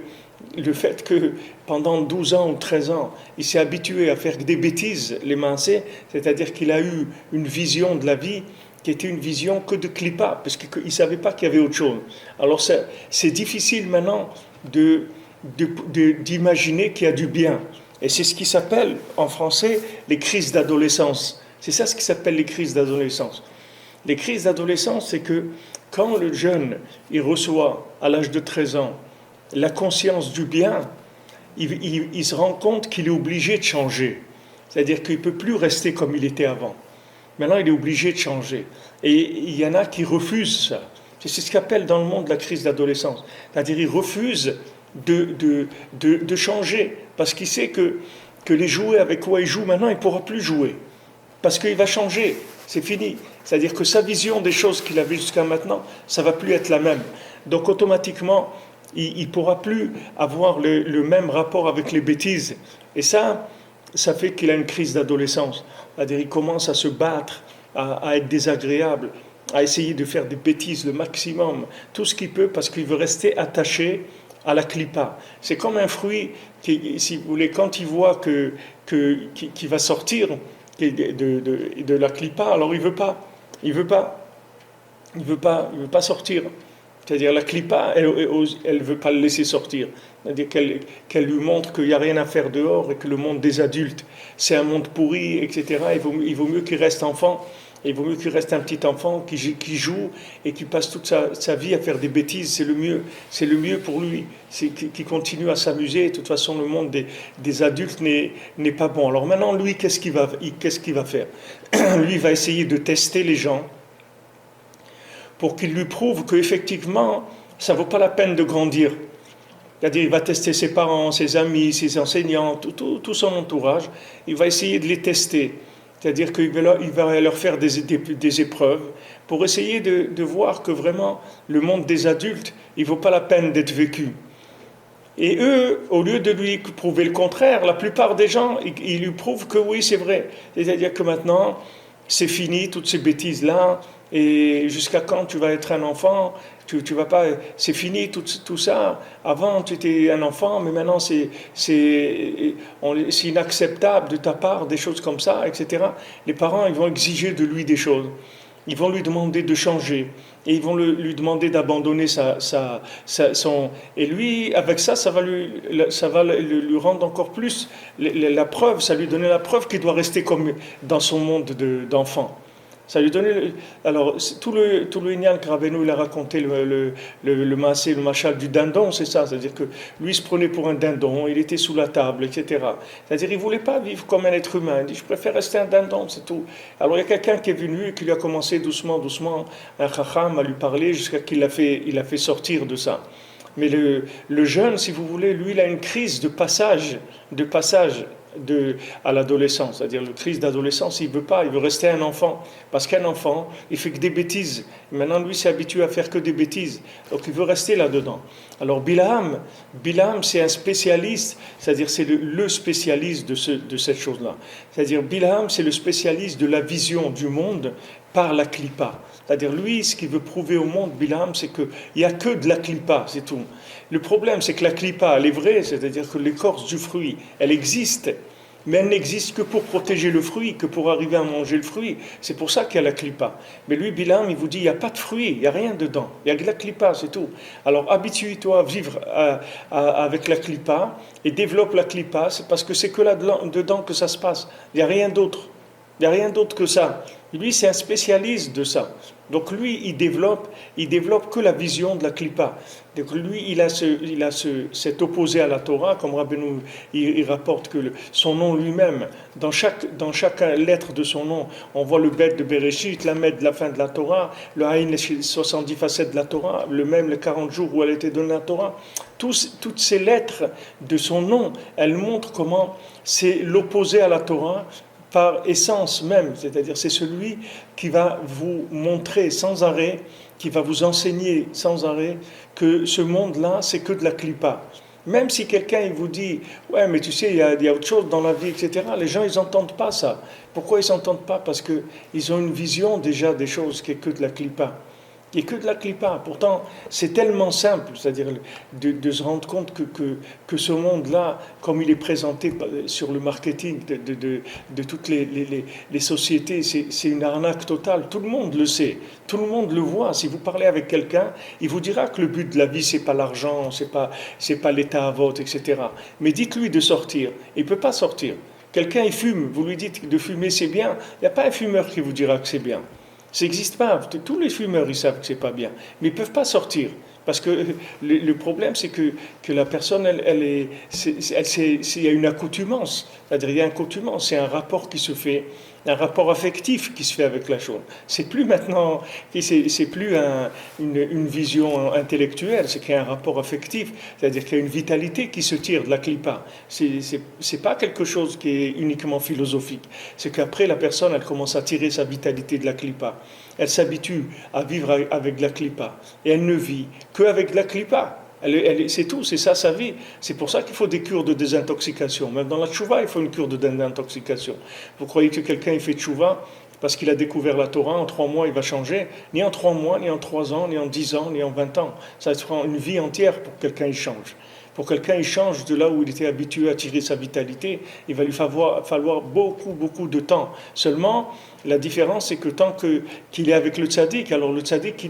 le fait que pendant 12 ans ou 13 ans, il s'est habitué à faire des bêtises, les mancés, c'est-à-dire qu'il a eu une vision de la vie qui était une vision que de klipa, parce qu'il ne savait pas qu'il y avait autre chose. Alors c'est difficile maintenant d'imaginer qu'il y a du bien. Et c'est ce qui s'appelle en français les crises d'adolescence. C'est ça ce qui s'appelle les crises d'adolescence. Les crises d'adolescence, c'est que quand le jeune il reçoit à l'âge de 13 ans la conscience du bien, il se rend compte qu'il est obligé de changer. C'est-à-dire qu'il ne peut plus rester comme il était avant. Maintenant, il est obligé de changer. Et il y en a qui refusent ça. C'est ce qu'appelle dans le monde la crise d'adolescence. C'est-à-dire qu'il refuse de changer parce qu'il sait que les jouets avec quoi il joue maintenant, il ne pourra plus jouer. Parce qu'il va changer. C'est fini. C'est-à-dire que sa vision des choses qu'il avait jusqu'à maintenant, ça ne va plus être la même. Donc automatiquement, il ne pourra plus avoir le même rapport avec les bêtises. Et ça fait qu'il a une crise d'adolescence. C'est-à-dire il commence à se battre, à être désagréable, à essayer de faire des bêtises le maximum, tout ce qu'il peut parce qu'il veut rester attaché à la clipa. C'est comme un fruit qui, si vous voulez, quand il voit qui va sortir de la clipa, alors il veut pas. Il veut pas. Il veut pas sortir. C'est-à-dire la clipa, elle ne veut pas le laisser sortir. C'est-à-dire qu'elle lui montre qu'il n'y a rien à faire dehors et que le monde des adultes, c'est un monde pourri, etc. Il vaut mieux qu'il reste enfant. Il vaut mieux qu'il reste un petit enfant qui joue et qui passe toute sa vie à faire des bêtises. C'est le mieux pour lui. Qui continue à s'amuser. De toute façon, le monde des adultes n'est pas bon. Alors maintenant, lui, qu'est-ce qu'il va faire? Lui, il va essayer de tester les gens pour qu'il lui prouve qu'effectivement, ça ne vaut pas la peine de grandir. C'est-à-dire, il va tester ses parents, ses amis, ses enseignants, tout son entourage. Il va essayer de les tester. C'est-à-dire qu'il va leur faire des épreuves pour essayer de voir que vraiment, le monde des adultes, il ne vaut pas la peine d'être vécu. Et eux, au lieu de lui prouver le contraire, la plupart des gens, ils lui prouvent que oui, c'est vrai. C'est-à-dire que maintenant, c'est fini, toutes ces bêtises-là, et jusqu'à quand tu vas être un enfant, tu vas pas, c'est fini tout ça. Avant, tu étais un enfant, mais maintenant, c'est inacceptable de ta part, des choses comme ça, etc. Les parents, ils vont exiger de lui des choses. Ils vont lui demander de changer. Et ils vont lui demander d'abandonner son... Et lui, avec ça, ça va lui rendre encore plus la preuve, ça lui donner la preuve qu'il doit rester comme dans son monde d'enfant. Ça lui donnait... Alors, tout le Inyan que Rabbeinu il a raconté, le maasé, le machal du dindon, c'est ça. C'est-à-dire que lui, il se prenait pour un dindon, il était sous la table, etc. C'est-à-dire qu'il ne voulait pas vivre comme un être humain. Il dit, je préfère rester un dindon, c'est tout. Alors, il y a quelqu'un qui est venu et qui lui a commencé doucement, un chacham, à lui parler jusqu'à qu'il il a fait sortir de ça. Mais le jeune, si vous voulez, lui, il a une crise de passage à l'adolescence, c'est-à-dire le crise d'adolescence, il veut rester un enfant, parce qu'un enfant, il fait que des bêtises. Maintenant, lui, s'est habitué à faire que des bêtises, donc il veut rester là-dedans. Alors Bilam, c'est un spécialiste, c'est-à-dire c'est le spécialiste de cette chose-là. C'est-à-dire Bilam, c'est le spécialiste de la vision du monde par la clipa. C'est-à-dire lui, ce qu'il veut prouver au monde, Bilam, c'est qu'il n'y a que de la clipa, c'est tout. Le problème, c'est que la clipa, elle est vraie, c'est-à-dire que l'écorce du fruit, elle existe, mais elle n'existe que pour protéger le fruit, que pour arriver à manger le fruit. C'est pour ça qu'il y a la clipa. Mais lui, Bilam, il vous dit, il n'y a pas de fruit, il n'y a rien dedans. Il y a que la clipa, c'est tout. Alors habitue-toi à vivre avec la clipa et développe la clipa, c'est parce que c'est que là-dedans que ça se passe. Il n'y a rien d'autre. Il n'y a rien d'autre que ça. Lui, c'est un spécialiste de ça. Donc lui, il développe que la vision de la clipa. Donc lui, il a cet opposé à la Torah, comme Rabbeinu il rapporte que son nom lui-même, dans chaque lettre de son nom, on voit le bet de Bereshit, la met de la fin de la Torah, le Haïn, les 70 facettes de la Torah, le même les 40 jours où elle était donnée la Torah. Toutes ces lettres de son nom, elles montrent comment c'est l'opposé à la Torah, par essence même, c'est-à-dire c'est celui qui va vous montrer sans arrêt, qui va vous enseigner sans arrêt que ce monde-là, c'est que de la clipa. Même si quelqu'un il vous dit, ouais, mais tu sais, il y a autre chose dans la vie, etc., les gens, ils n'entendent pas ça. Pourquoi ils n'entendent pas? Parce qu'ils ont une vision déjà des choses qui est que de la clipa. Qui est que de la clipa. Pourtant, c'est tellement simple, c'est-à-dire de se rendre compte que ce monde-là, comme il est présenté sur le marketing de toutes les sociétés, c'est une arnaque totale. Tout le monde le sait, tout le monde le voit. Si vous parlez avec quelqu'un, il vous dira que le but de la vie, c'est pas l'argent, c'est pas l'état à vote, etc. Mais dites-lui de sortir, il ne peut pas sortir. Quelqu'un, il fume, vous lui dites de fumer, c'est bien. Il n'y a pas un fumeur qui vous dira que c'est bien. Ça n'existe pas. Tous les fumeurs, ils savent que c'est pas bien. Mais ils ne peuvent pas sortir. Parce que le problème, c'est que la personne, il y a une accoutumance. C'est-à-dire, il y a une accoutumance. C'est un rapport qui se fait, un rapport affectif qui se fait avec la chose. C'est plus maintenant, c'est plus une vision intellectuelle, c'est qu'il y a un rapport affectif. C'est-à-dire qu'il y a une vitalité qui se tire de la clipa. C'est pas quelque chose qui est uniquement philosophique. C'est qu'après, la personne, elle commence à tirer sa vitalité de la clipa. Elle s'habitue à vivre avec de la clipa. Et elle ne vit qu'avec de la clipa. C'est tout, c'est ça sa vie. C'est pour ça qu'il faut des cures de désintoxication. Même dans la tchouva, il faut une cure de désintoxication. Vous croyez que quelqu'un il fait tchouva parce qu'il a découvert la Torah, en 3 mois il va changer? Ni en 3 mois, ni en 3 ans, ni en 10 ans, ni en 20 ans. Ça prend une vie entière pour que quelqu'un il change. Pour que quelqu'un il change de là où il était habitué à tirer sa vitalité, il va lui falloir beaucoup, beaucoup de temps. Seulement, la différence, c'est que tant qu'il est avec le tzaddik, alors le tzaddik,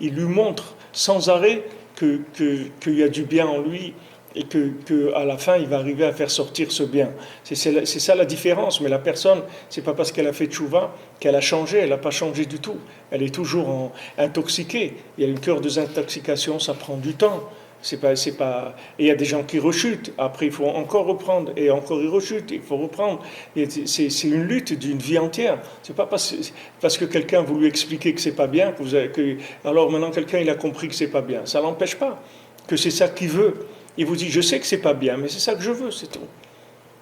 il lui montre sans arrêt qu'il y a du bien en lui et qu'à la fin, il va arriver à faire sortir ce bien. C'est ça la différence. Mais la personne, c'est pas parce qu'elle a fait tchouva qu'elle a changé. Elle n'a pas changé du tout. Elle est toujours intoxiquée. Il y a une cure de désintoxication, ça prend du temps. C'est pas. Et il y a des gens qui rechutent. Après, il faut encore reprendre. Et encore, ils rechutent. Il faut reprendre. C'est une lutte d'une vie entière. C'est pas parce que quelqu'un a voulu expliquer que c'est pas bien alors maintenant quelqu'un il a compris que c'est pas bien. Ça n'empêche pas que c'est ça qu'il veut. Il vous dit, je sais que c'est pas bien, mais c'est ça que je veux, c'est tout.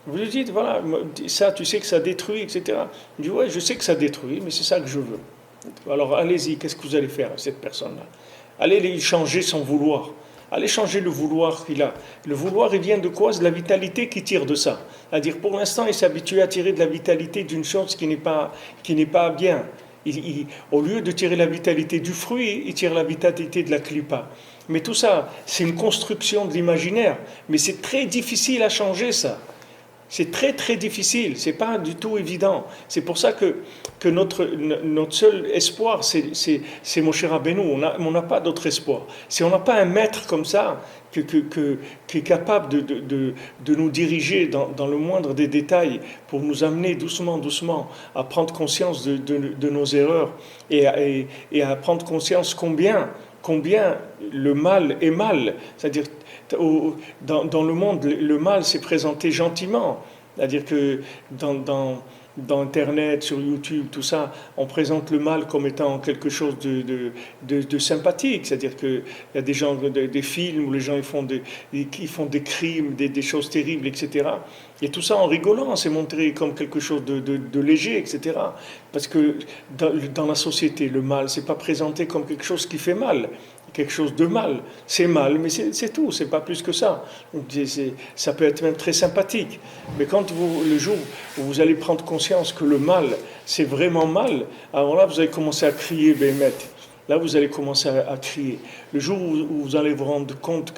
Vous lui dites, voilà, ça, tu sais que ça détruit, etc. Il dit, ouais, je sais que ça détruit, mais c'est ça que je veux. Alors allez-y, qu'est-ce que vous allez faire à cette personne-là? Allez lui changer son vouloir. Allez changer le vouloir qu'il a. Le vouloir, il vient de quoi? C'est de la vitalité qui tire de ça. C'est-à-dire, pour l'instant, il s'est habitué à tirer de la vitalité d'une chose qui n'est pas bien. Au lieu de tirer la vitalité du fruit, il tire la vitalité de la clipa. Mais tout ça, c'est une construction de l'imaginaire. Mais c'est très difficile à changer, ça. C'est très très difficile, c'est pas du tout évident. C'est pour ça que notre seul espoir, c'est Moshe Rabbeinu. On n'a pas d'autre espoir. Si on n'a pas un maître comme ça, qui est capable de nous diriger dans le moindre des détails pour nous amener doucement, doucement à prendre conscience de nos erreurs et à prendre conscience combien le mal est mal. C'est-à-dire, dans le monde, le mal s'est présenté gentiment. C'est-à-dire que dans Internet, sur YouTube, tout ça, on présente le mal comme étant quelque chose de sympathique. C'est-à-dire qu'il y a des gens, des films où les gens ils font des crimes, des choses terribles, etc. Et tout ça en rigolant, c'est montré comme quelque chose de léger, etc. Parce que dans la société, le mal, c'est pas présenté comme quelque chose qui fait mal. Quelque chose de mal. C'est mal, mais c'est tout, c'est pas plus que ça. Ça peut être même très sympathique. Mais le jour où vous allez prendre conscience que le mal, c'est vraiment mal, alors là, vous allez commencer à crier, Bémet. Là, vous allez commencer à crier. Le jour où vous allez vous rendre compte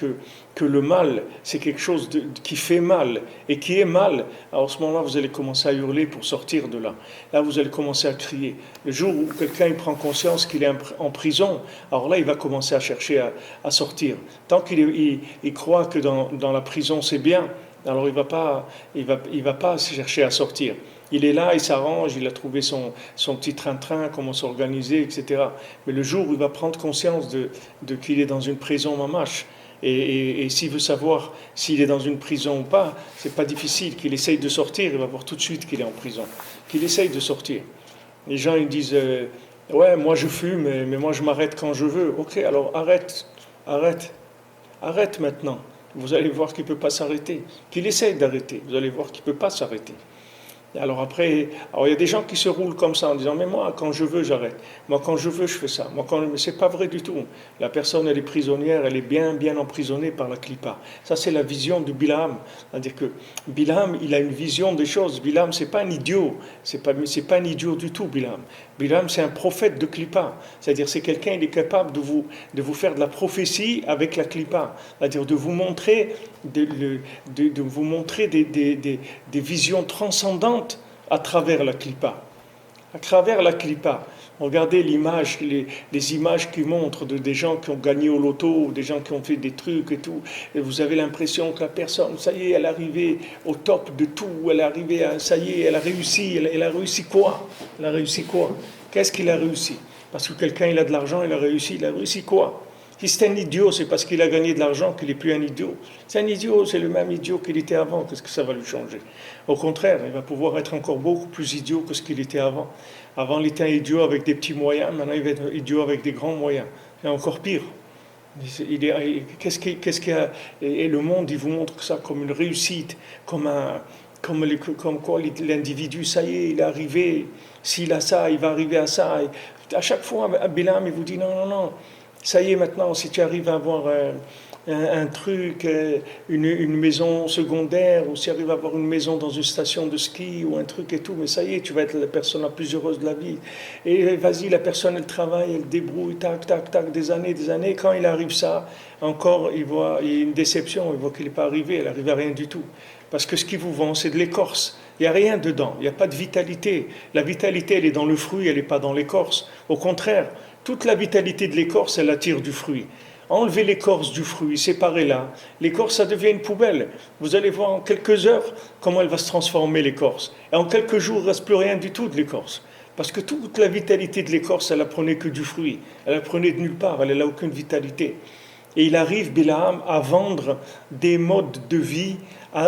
que le mal, c'est quelque chose qui fait mal et qui est mal, alors à ce moment-là, vous allez commencer à hurler pour sortir de là. Là, vous allez commencer à crier. Le jour où quelqu'un il prend conscience qu'il est en prison, alors là, il va commencer à chercher à sortir. Tant qu'il croit que dans la prison, c'est bien, alors il va pas chercher à sortir. Il est là, il s'arrange, il a trouvé son petit train-train, comment s'organiser, etc. Mais le jour où il va prendre conscience de qu'il est dans une prison mamache, et s'il veut savoir s'il est dans une prison ou pas, c'est pas difficile, qu'il essaye de sortir, il va voir tout de suite qu'il est en prison, qu'il essaye de sortir. Les gens ils disent ouais, moi je fume, mais moi je m'arrête quand je veux. Ok, alors arrête maintenant. Vous allez voir qu'il ne peut pas s'arrêter, qu'il essaye d'arrêter. Vous allez voir qu'il ne peut pas s'arrêter. Alors après, il y a des gens qui se roulent comme ça en disant, mais moi quand je veux j'arrête, moi quand je veux je fais ça, mais c'est pas vrai du tout. La personne elle est prisonnière, elle est bien bien emprisonnée par la clipa. Ça c'est la vision de Bilam, c'est-à-dire que Bilam il a une vision des choses. Bilam c'est pas un idiot, c'est pas un idiot du tout Bilam. Bilam c'est un prophète de clipa, c'est-à-dire c'est quelqu'un il est capable de vous faire de la prophétie avec la clipa, c'est-à-dire de vous montrer vous montrer des visions transcendantes à travers la clipa. À travers la clipa. Regardez l'image, les images qui montrent des gens qui ont gagné au loto, des gens qui ont fait des trucs et tout. Et vous avez l'impression que la personne, ça y est, elle est arrivée au top de tout. Elle est arrivée à, ça y est, elle a réussi. Elle a réussi quoi? Elle a réussi quoi? Qu'est-ce qu'il a réussi? Parce que quelqu'un, il a de l'argent, il a réussi quoi? Si c'est un idiot, c'est parce qu'il a gagné de l'argent qu'il n'est plus un idiot. C'est un idiot, c'est le même idiot qu'il était avant. Qu'est-ce que ça va lui changer? Au contraire, il va pouvoir être encore beaucoup plus idiot que ce qu'il était avant. Avant, il était un idiot avec des petits moyens. Maintenant, il va être un idiot avec des grands moyens. C'est encore pire. Qu'est-ce qu'il y a? Et le monde, il vous montre ça comme une réussite, comme quoi l'individu, ça y est, il est arrivé. S'il a ça, il va arriver à ça. Et à chaque fois, Bilam, il vous dit non. Ça y est, maintenant, si tu arrives à avoir un truc, une maison secondaire, ou s'il arrive à avoir une maison dans une station de ski, ou un truc et tout, mais ça y est, tu vas être la personne la plus heureuse de la vie. Et vas-y, la personne, elle travaille, elle débrouille, tac, tac, tac, des années. Quand il arrive ça, encore, il y a une déception, il voit qu'il n'est pas arrivé, elle n'arrive à rien du tout. Parce que ce qui vous vend, c'est de l'écorce. Il n'y a rien dedans, il n'y a pas de vitalité. La vitalité, elle est dans le fruit, elle n'est pas dans l'écorce. Au contraire, toute la vitalité de l'écorce, elle attire du fruit. Enlevez l'écorce du fruit, séparez-la. L'écorce, ça devient une poubelle. Vous allez voir en quelques heures comment elle va se transformer, l'écorce. Et en quelques jours, il ne reste plus rien du tout de l'écorce. Parce que toute la vitalité de l'écorce, elle apprenait que du fruit. Elle apprenait de nulle part, elle n'a aucune vitalité. Et il arrive, Bilaam, à vendre des modes de vie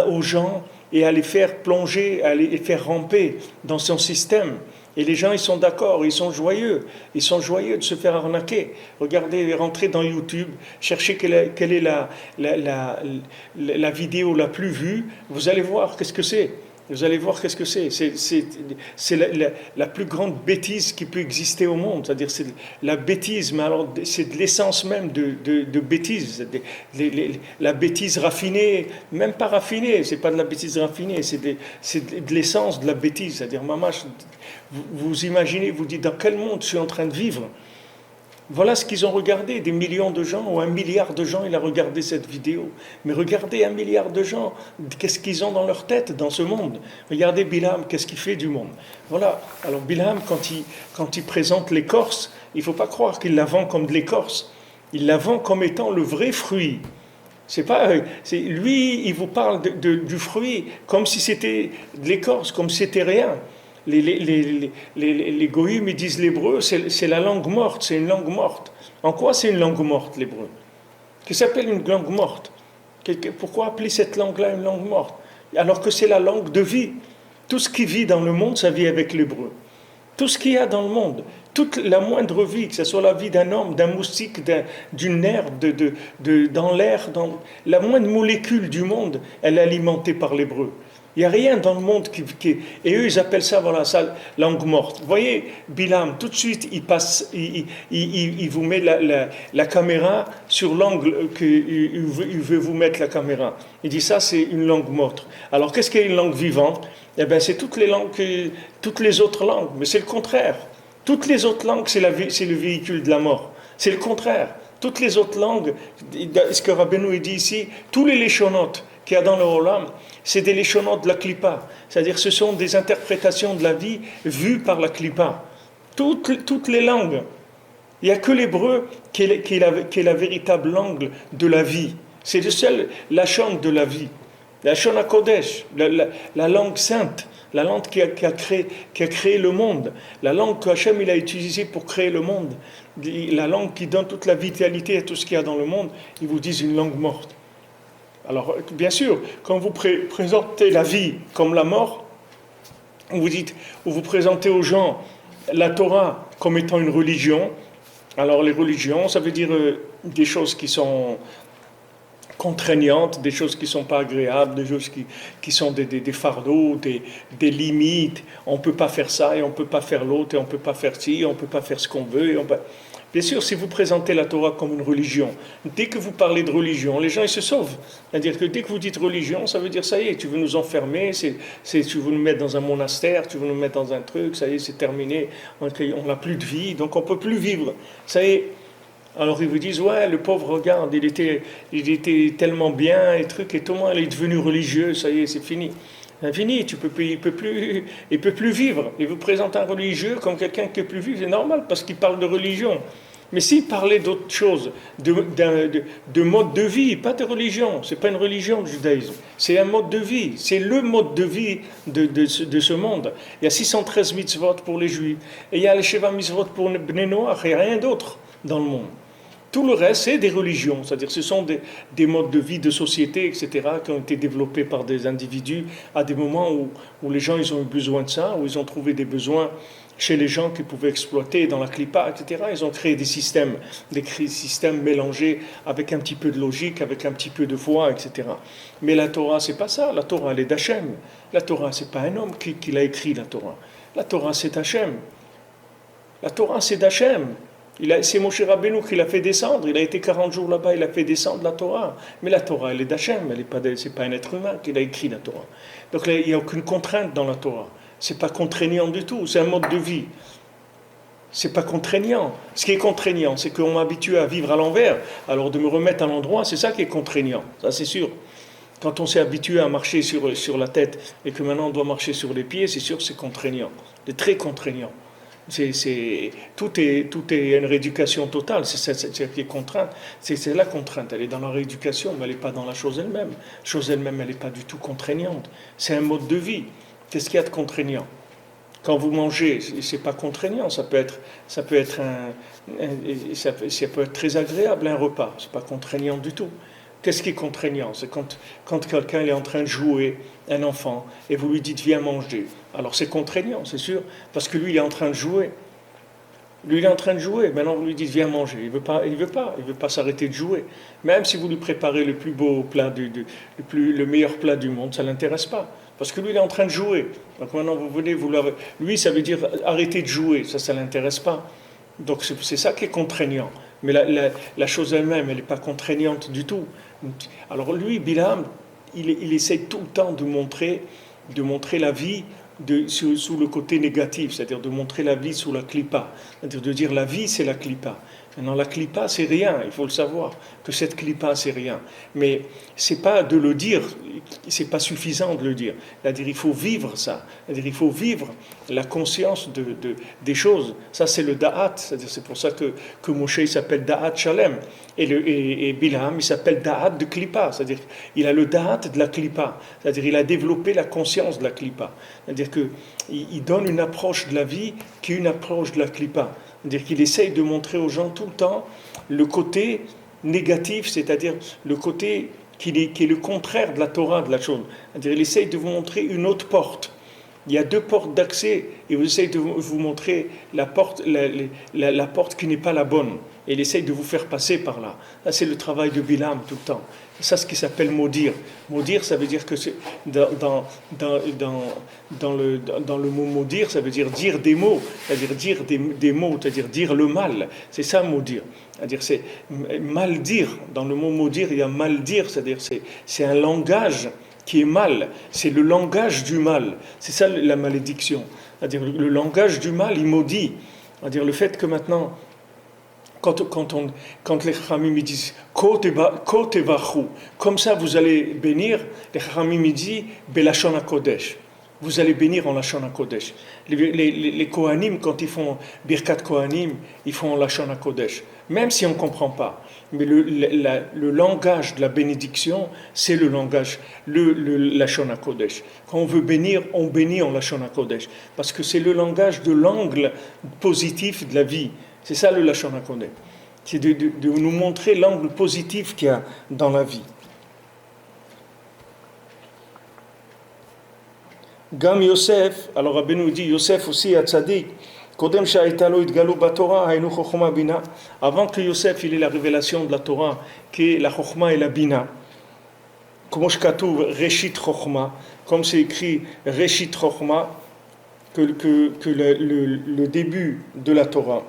aux gens et à les faire plonger, à les faire ramper dans son système. Et les gens, ils sont d'accord, ils sont joyeux de se faire arnaquer. Regardez, rentrez dans YouTube, cherchez quelle est la vidéo la plus vue, vous allez voir qu'est-ce que c'est. Vous allez voir qu'est-ce que c'est. C'est la plus grande bêtise qui peut exister au monde. C'est-à-dire c'est la bêtise, mais alors c'est de l'essence même de bêtise. La bêtise raffinée, même pas raffinée, c'est pas de la bêtise raffinée, c'est de l'essence de la bêtise. C'est-à-dire, maman, vous imaginez, vous dites, dans quel monde je suis en train de vivre? Voilà ce qu'ils ont regardé, des millions de gens, ou 1 milliard de gens, il a regardé cette vidéo. Mais regardez 1 milliard de gens, qu'est-ce qu'ils ont dans leur tête, dans ce monde. Regardez Bilam, qu'est-ce qu'il fait du monde. Voilà, alors Bilam, quand il présente l'écorce, il ne faut pas croire qu'il la vend comme de l'écorce. Il la vend comme étant le vrai fruit. Lui, il vous parle du fruit comme si c'était de l'écorce, comme si c'était rien. Les goïms, ils disent l'hébreu, c'est la langue morte, c'est une langue morte. En quoi c'est une langue morte, l'hébreu? Qu'est-ce que s'appelle une langue morte? Pourquoi appeler cette langue-là une langue morte? Alors que c'est la langue de vie. Tout ce qui vit dans le monde, ça vit avec l'hébreu. Tout ce qu'il y a dans le monde, toute la moindre vie, que ce soit la vie d'un homme, d'un moustique, d'une herbe, dans l'air, la moindre molécule du monde, elle est alimentée par l'hébreu. Il n'y a rien dans le monde et eux, ils appellent ça, voilà, ça, langue morte. Vous voyez, Bilam, tout de suite, il vous met la caméra sur l'angle qu'il veut vous mettre la caméra. Il dit ça, c'est une langue morte. Alors, qu'est-ce qu'est une langue vivante? Eh bien, c'est toutes les langues, toutes les autres langues, mais c'est le contraire. Toutes les autres langues, c'est le véhicule de la mort. C'est le contraire. Toutes les autres langues, ce que Rabbeinu dit ici, tous les léchonotes qu'il y a dans le Olam, c'est des léchonotes de la Klippa. C'est-à-dire ce sont des interprétations de la vie vues par la Klippa. Toutes les langues. Il n'y a que l'hébreu qui est la véritable langue de la vie. C'est le seul lachon de la vie. La Lachon HaKodesh, la langue sainte, la langue qui a créé le monde, la langue que Hachem il a utilisée pour créer le monde, la langue qui donne toute la vitalité à tout ce qu'il y a dans le monde, ils vous disent une langue morte. Alors, bien sûr, quand vous présentez la vie comme la mort, vous présentez aux gens la Torah comme étant une religion. Alors, les religions, ça veut dire des choses qui sont contraignantes, des choses qui ne sont pas agréables, des choses qui sont des fardeaux, des limites. On ne peut pas faire ça et on ne peut pas faire l'autre et on ne peut pas faire ci et on ne peut pas faire ce qu'on veut. Bien sûr, si vous présentez la Torah comme une religion, dès que vous parlez de religion, les gens ils se sauvent. C'est-à-dire que dès que vous dites religion, ça veut dire ça y est, tu veux nous enfermer, tu veux nous mettre dans un monastère, tu veux nous mettre dans un truc, ça y est, c'est terminé, on n'a plus de vie, donc on ne peut plus vivre. Ça y est. Alors ils vous disent, ouais, le pauvre, regarde, il était tellement bien, et truc, et tout le monde est devenu religieux, ça y est, c'est fini. C'est fini, il peut plus vivre. Il vous présente un religieux comme quelqu'un qui ne peut plus vivre, c'est normal, parce qu'il parle de religion. Mais s'il parlait d'autre chose, de mode de vie, pas de religion, c'est pas une religion le judaïsme, c'est un mode de vie, c'est le mode de vie de ce monde. Il y a 613 mitzvot pour les juifs, et il y a les Sheva mitzvot pour les Bnei Noach, il n'y a rien d'autre dans le monde. Tout le reste, c'est des religions, c'est-à-dire ce sont des modes de vie, de société, etc., qui ont été développés par des individus à des moments où les gens ils ont eu besoin de ça, où ils ont trouvé des besoins chez les gens qu'ils pouvaient exploiter dans la clipa, etc. Ils ont créé des systèmes mélangés avec un petit peu de logique, avec un petit peu de foi, etc. Mais la Torah, c'est pas ça. La Torah, elle est d'Hachem. La Torah, c'est pas un homme qui l'a écrit, la Torah. La Torah, c'est Hachem. La Torah, c'est d'Hachem. C'est Moshe Rabbeinu qui l'a fait descendre. Il a été 40 jours là-bas, il a fait descendre la Torah. Mais la Torah, elle est d'Hachem, c'est pas un être humain qui a écrit la Torah. Donc là, il n'y a aucune contrainte dans la Torah. C'est pas contraignant du tout, c'est un mode de vie. C'est pas contraignant. Ce qui est contraignant, c'est qu'on m'habitue à vivre à l'envers. Alors de me remettre à l'endroit, c'est ça qui est contraignant. Ça, c'est sûr. Quand on s'est habitué à marcher sur la tête et que maintenant on doit marcher sur les pieds, c'est sûr que c'est contraignant. C'est très contraignant. Tout est une rééducation totale. C'est ce qui est contrainte. C'est la contrainte. Elle est dans la rééducation, mais elle n'est pas dans la chose elle-même. La chose elle-même, elle n'est pas du tout contraignante. C'est un mode de vie. Qu'est-ce qu'il y a de contraignant? Quand vous mangez, c'est pas contraignant. Ça peut être très agréable un repas. C'est pas contraignant du tout. Qu'est-ce qui est contraignant? C'est quand quelqu'un est en train de jouer, un enfant, et vous lui dites viens manger. Alors c'est contraignant, c'est sûr, parce que lui il est en train de jouer. Lui il est en train de jouer. Maintenant vous lui dites viens manger. Il veut pas s'arrêter de jouer. Même si vous lui préparez le plus beau plat le meilleur plat du monde, ça l'intéresse pas. Parce que lui il est en train de jouer. Donc maintenant vous venez, lui ça veut dire arrêter de jouer. Ça l'intéresse pas. Donc c'est ça qui est contraignant. Mais la chose elle-même, elle n'est pas contraignante du tout. Alors lui, Bilam, il essaie tout le temps de montrer la vie sous le côté négatif, c'est-à-dire de montrer la vie sous la clipa, c'est-à-dire de dire la vie c'est la clipa. Maintenant la clipa c'est rien, il faut le savoir, que cette clipa c'est rien. Mais c'est pas de le dire, c'est pas suffisant de le dire. C'est-à-dire il faut vivre ça, c'est-à-dire il faut vivre la conscience des choses. Ça c'est le da'at, c'est-à-dire c'est pour ça que Moshe il s'appelle da'at shalem et Bilam il s'appelle da'at de clipa, c'est-à-dire il a le da'at de la clipa, c'est-à-dire il a développé la conscience de la clipa. C'est-à-dire qu'il donne une approche de la vie qui est une approche de la clipa. C'est-à-dire qu'il essaye de montrer aux gens tout le temps le côté négatif, c'est-à-dire le côté qui est le contraire de la Torah, de la chose. C'est-à-dire qu'il essaye de vous montrer une autre porte. Il y a deux portes d'accès et il essaye de vous montrer la porte qui n'est pas la bonne. Et il essaye de vous faire passer par là. Là, c'est le travail de Bilam tout le temps. C'est ça ce qui s'appelle maudire. Maudire, ça veut dire que c'est dans le mot maudire, ça veut dire des mots, c'est-à-dire dire des mots, c'est-à-dire dire le mal. C'est ça maudire. C'est-à-dire c'est mal dire. Dans le mot maudire, il y a mal dire, c'est-à-dire c'est un langage qui est mal. C'est le langage du mal. C'est ça la malédiction. C'est-à-dire le langage du mal, il maudit. C'est-à-dire le fait que maintenant quand les Chachamim disent Kotevachu, comme ça vous allez bénir, les Chachamim disent Belashon HaKodesh. Vous allez bénir en Lashon HaKodesh. Les Kohanim, quand ils font Birkat Kohanim, ils font en Lashon HaKodesh. Même si on ne comprend pas. Mais le langage de la bénédiction, c'est le langage, le Lashon HaKodesh. Quand on veut bénir, on bénit en Lashon HaKodesh. Parce que c'est le langage de l'angle positif de la vie. C'est ça le Lashon HaKodesh. C'est de nous montrer l'angle positif qu'il y a dans la vie. Gam Yosef, alors Rabbeinu dit, Yosef aussi a tzadik, Kodem sha'ayta lo itgalu baTorah, haynu chokhma bina. Avant que Yosef il ait la révélation de la Torah, qui est la chokhma et la bina, comme Reshit chokhma, comme c'est écrit Reshit chokhma, que le début de la Torah,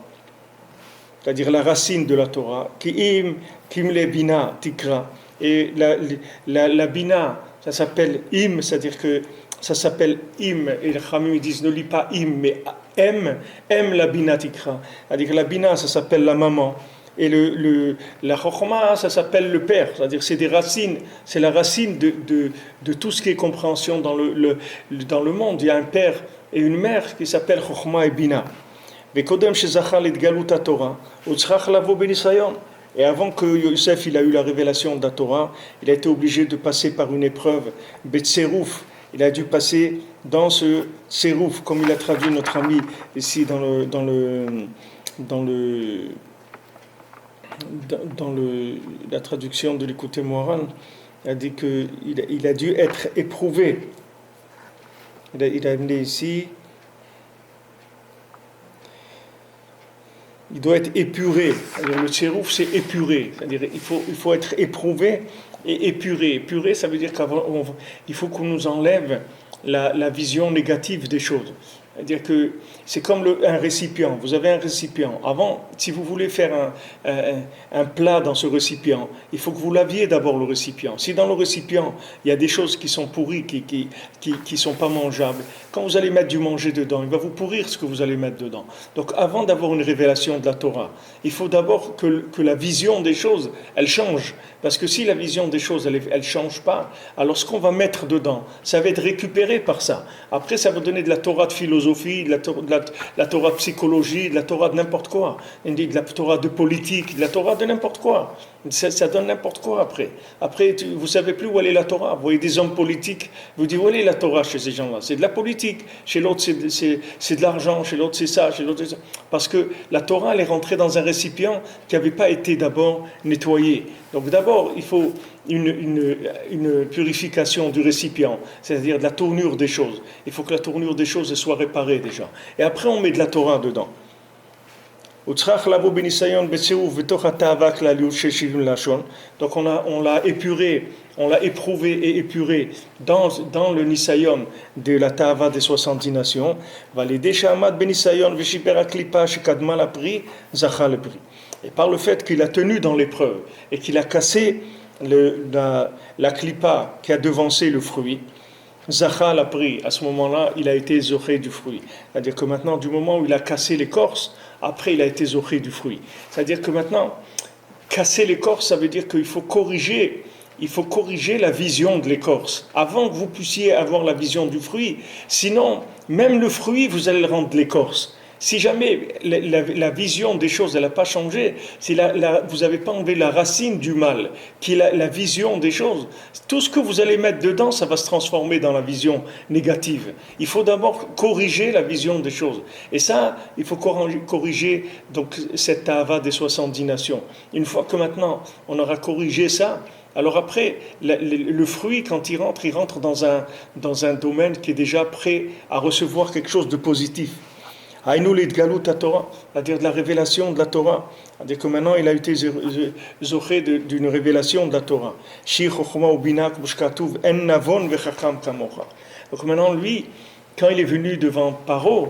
c'est-à-dire la racine de la Torah, qui kim le bina tikra, et la bina, ça s'appelle im, c'est-à-dire que ça s'appelle im, et les Chamim disent ne lis pas im, mais m la bina tikra, c'est-à-dire que la bina ça s'appelle la maman, et la chokhma ça s'appelle le père, c'est-à-dire c'est des racines, c'est la racine de tout ce qui est compréhension dans le monde. Il y a un père et une mère qui s'appellent chokhma et bina. Et avant que Yosef il a eu la révélation de la Torah, il a été obligé de passer par une épreuve, Betserouf. Il a dû passer dans ce Tserouf, comme il a traduit notre ami ici dans la traduction de l'Écouté Moharan. Il a dit qu'il a dû être éprouvé. Il a amené ici. Il doit être épuré. C'est-à-dire, le tsérouf, c'est épuré. C'est-à-dire il faut être éprouvé et épuré. Épuré, ça veut dire qu'il faut qu'on nous enlève la vision négative des choses. C'est-à-dire que c'est comme un récipient. Vous avez un récipient. Avant, si vous voulez faire un plat dans ce récipient, il faut que vous laviez d'abord le récipient. Si dans le récipient, il y a des choses qui sont pourries, qui sont pas mangeables, quand vous allez mettre du manger dedans, il va vous pourrir ce que vous allez mettre dedans. Donc avant d'avoir une révélation de la Torah, il faut d'abord que la vision des choses, elle change. Parce que si la vision des choses, elle ne change pas, alors ce qu'on va mettre dedans, ça va être récupéré par ça. Après, ça va donner de la Torah de philosophie, de la Torah de psychologie, de la Torah de n'importe quoi, de la Torah de politique, de la Torah de n'importe quoi. Ça donne n'importe quoi après. Après, vous ne savez plus où est la Torah. Vous voyez des hommes politiques, vous dites où est la Torah chez ces gens-là? C'est de la politique. Chez l'autre, c'est de l'argent. Chez l'autre, c'est ça. Chez l'autre, c'est ça. Parce que la Torah, elle est rentrée dans un récipient qui n'avait pas été d'abord nettoyé. Donc d'abord, il faut une purification du récipient, c'est-à-dire de la tournure des choses. Il faut que la tournure des choses soit réparée déjà. Et après, on met de la Torah dedans. Donc on l'a épuré, on l'a éprouvé et épuré dans le Nisayon de la Ta'ava des 70 nations. Et par le fait qu'il a tenu dans l'épreuve et qu'il a cassé la klipa qui a devancé le fruit, Zachal a pris, à ce moment-là, il a été zoché du fruit. C'est-à-dire que maintenant, du moment où il a cassé l'écorce, après il a été zoché du fruit. C'est-à-dire que maintenant, casser l'écorce, ça veut dire qu'il faut corriger la vision de l'écorce avant que vous puissiez avoir la vision du fruit. Sinon, même le fruit, vous allez le rendre l'écorce. Si jamais la vision des choses, elle n'a pas changé, si vous n'avez pas enlevé la racine du mal, qui est la vision des choses, tout ce que vous allez mettre dedans, ça va se transformer dans la vision négative. Il faut d'abord corriger la vision des choses. Et ça, il faut corriger donc, cette ta'ava des 70 nations. Une fois que maintenant, on aura corrigé ça, alors après, le fruit, quand il rentre dans un domaine qui est déjà prêt à recevoir quelque chose de positif. C'est-à-dire de la révélation de la Torah. C'est-à-dire que maintenant il a été zoché d'une révélation de la Torah. Donc maintenant lui, quand il est venu devant Paro,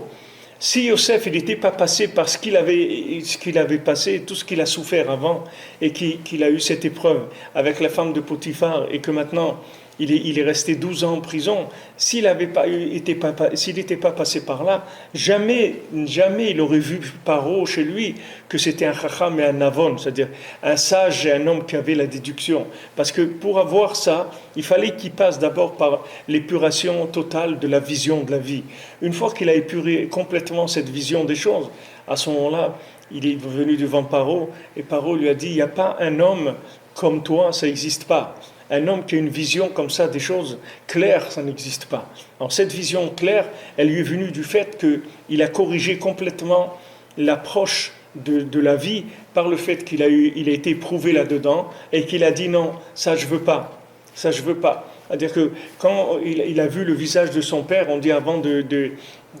si Yosef il n'était pas passé par ce qu'il avait passé, tout ce qu'il a souffert avant, et qu'il a eu cette épreuve avec la femme de Potiphar, et que maintenant il est resté 12 ans en prison, s'il n'était pas passé par là, jamais il aurait vu Paro chez lui que c'était un chacham et un navon, c'est-à-dire un sage et un homme qui avait la déduction. Parce que pour avoir ça, il fallait qu'il passe d'abord par l'épuration totale de la vision de la vie. Une fois qu'il a épuré complètement cette vision des choses, à ce moment-là, il est venu devant Paro, et Paro lui a dit, il n'y a pas un homme comme toi, ça n'existe pas. Un homme qui a une vision comme ça des choses claires, ça n'existe pas. Alors cette vision claire, elle lui est venue du fait qu'il a corrigé complètement l'approche de la vie par le fait qu'il a été éprouvé là-dedans et qu'il a dit non, ça je veux pas, ça je veux pas. C'est-à-dire que quand il a vu le visage de son père, on dit avant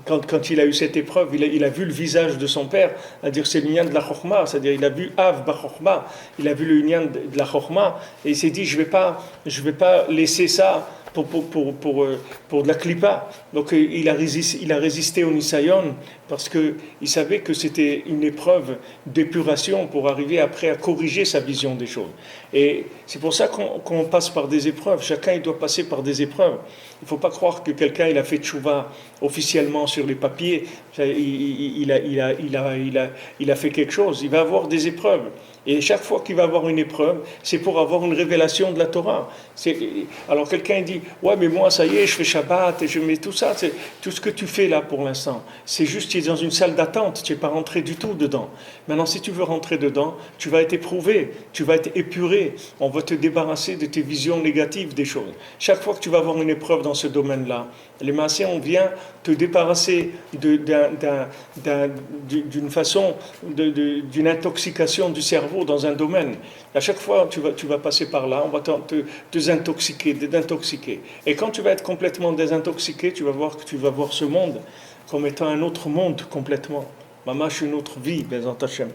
quand il a eu cette épreuve, il a vu le visage de son père, c'est-à-dire c'est l'union de la Chokhma, c'est-à-dire il a vu Av Ba Chokhma, il a vu l'union de la Chokhma, et il s'est dit je vais pas laisser ça pour de la klipa. Donc il a résisté au Nisayon parce qu'il savait que c'était une épreuve d'épuration pour arriver après à corriger sa vision des choses. Et c'est pour ça qu'on passe par des épreuves. Chacun il doit passer par des épreuves. Il ne faut pas croire que quelqu'un il a fait tchouva officiellement sur les papiers, il a fait quelque chose. Il va avoir des épreuves. Et chaque fois qu'il va avoir une épreuve, c'est pour avoir une révélation de la Torah. Alors quelqu'un dit, ouais mais moi ça y est, je fais Shabbat et je mets tout ça. C'est tout ce que tu fais là pour l'instant. C'est juste tu es dans une salle d'attente, tu n'es pas rentré du tout dedans. Maintenant si tu veux rentrer dedans, tu vas être éprouvé, tu vas être épuré. On va te débarrasser de tes visions négatives des choses. Chaque fois que tu vas avoir une épreuve dans ce domaine-là, les massés, on vient te débarrasser d'une façon, d'une intoxication du cerveau dans un domaine. À chaque fois, tu vas passer par là, on va te désintoxiquer. Et quand tu vas être complètement désintoxiqué, tu vas voir que tu vas voir ce monde comme étant un autre monde complètement. Mamash, une autre vie, Bezant Hashem.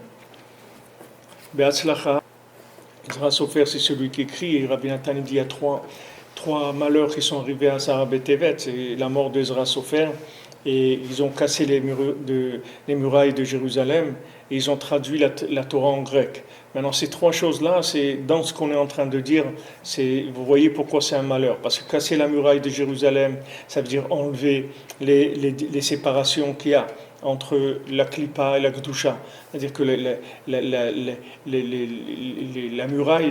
Be'atzlacha. Ezra Sofer, c'est celui qui écrit, et Rabbi Nathan dit il y a trois malheurs qui sont arrivés à Sarah Betevet, c'est la mort d'Ezra Sofer, et ils ont cassé les murailles de Jérusalem et ils ont traduit la Torah en grec. Maintenant, ces trois choses-là, c'est dans ce qu'on est en train de dire, vous voyez pourquoi c'est un malheur. Parce que casser la muraille de Jérusalem, ça veut dire enlever les séparations qu'il y a entre la Klippa et la Gdusha. C'est-à-dire que la muraille,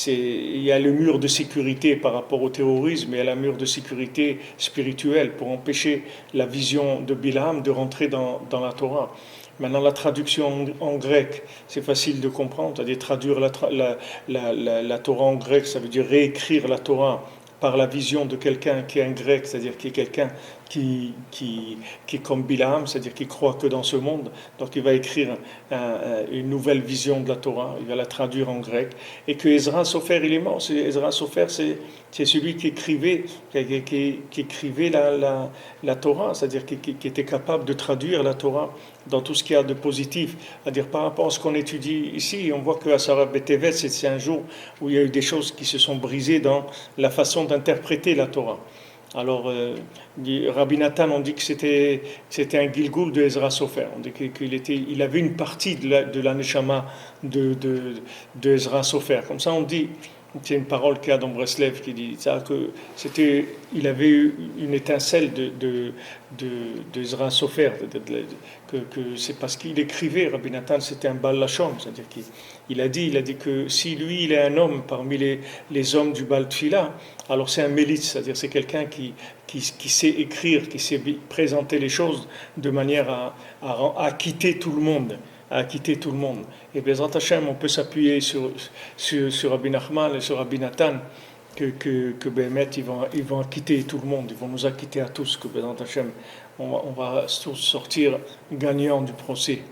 il y a le mur de sécurité par rapport au terrorisme, et il y a le mur de sécurité spirituelle pour empêcher la vision de Bilam de rentrer dans la Torah. Maintenant, la traduction en grec, c'est facile de comprendre, c'est-à-dire traduire la Torah en grec, ça veut dire réécrire la Torah par la vision de quelqu'un qui est un grec, c'est-à-dire qui est quelqu'un qui est comme Bilam, c'est-à-dire qui croit que dans ce monde. Donc il va écrire une nouvelle vision de la Torah, il va la traduire en grec. Et que Ezra Sofer, il est mort. Ezra Sofer, c'est celui qui écrivait la Torah, c'est-à-dire qui était capable de traduire la Torah dans tout ce qu'il y a de positif. C'est-à-dire par rapport à ce qu'on étudie ici, on voit que Asara Betevet, c'est un jour où il y a eu des choses qui se sont brisées dans la façon d'interpréter la Torah. Alors, Rabbi Nathan, on dit que c'était un Gilgul de Ezra Sofer. On dit qu'il avait une partie de la Neshama de Ezra Sofer. Comme ça, on dit, c'est une parole qu'il y a dans Breslev qui dit ça, il avait eu une étincelle de Ezra Sofer, que c'est parce qu'il écrivait. Rabbi Nathan, c'était un Baal Lachon, c'est-à-dire qu'il a dit que si lui, il est un homme parmi les hommes du Baal Tfila, alors c'est un mélite, c'est-à-dire c'est quelqu'un qui sait écrire, qui sait présenter les choses de manière à quitter tout le monde. À quitter tout le monde. Et Bezrat Hashem, on peut s'appuyer sur Rabbi Nachman et sur Rabbi Nathan, que Béhémet, ils vont quitter tout le monde, ils vont nous acquitter à tous, que Bezrat Hashem, on va tous sortir gagnants du procès.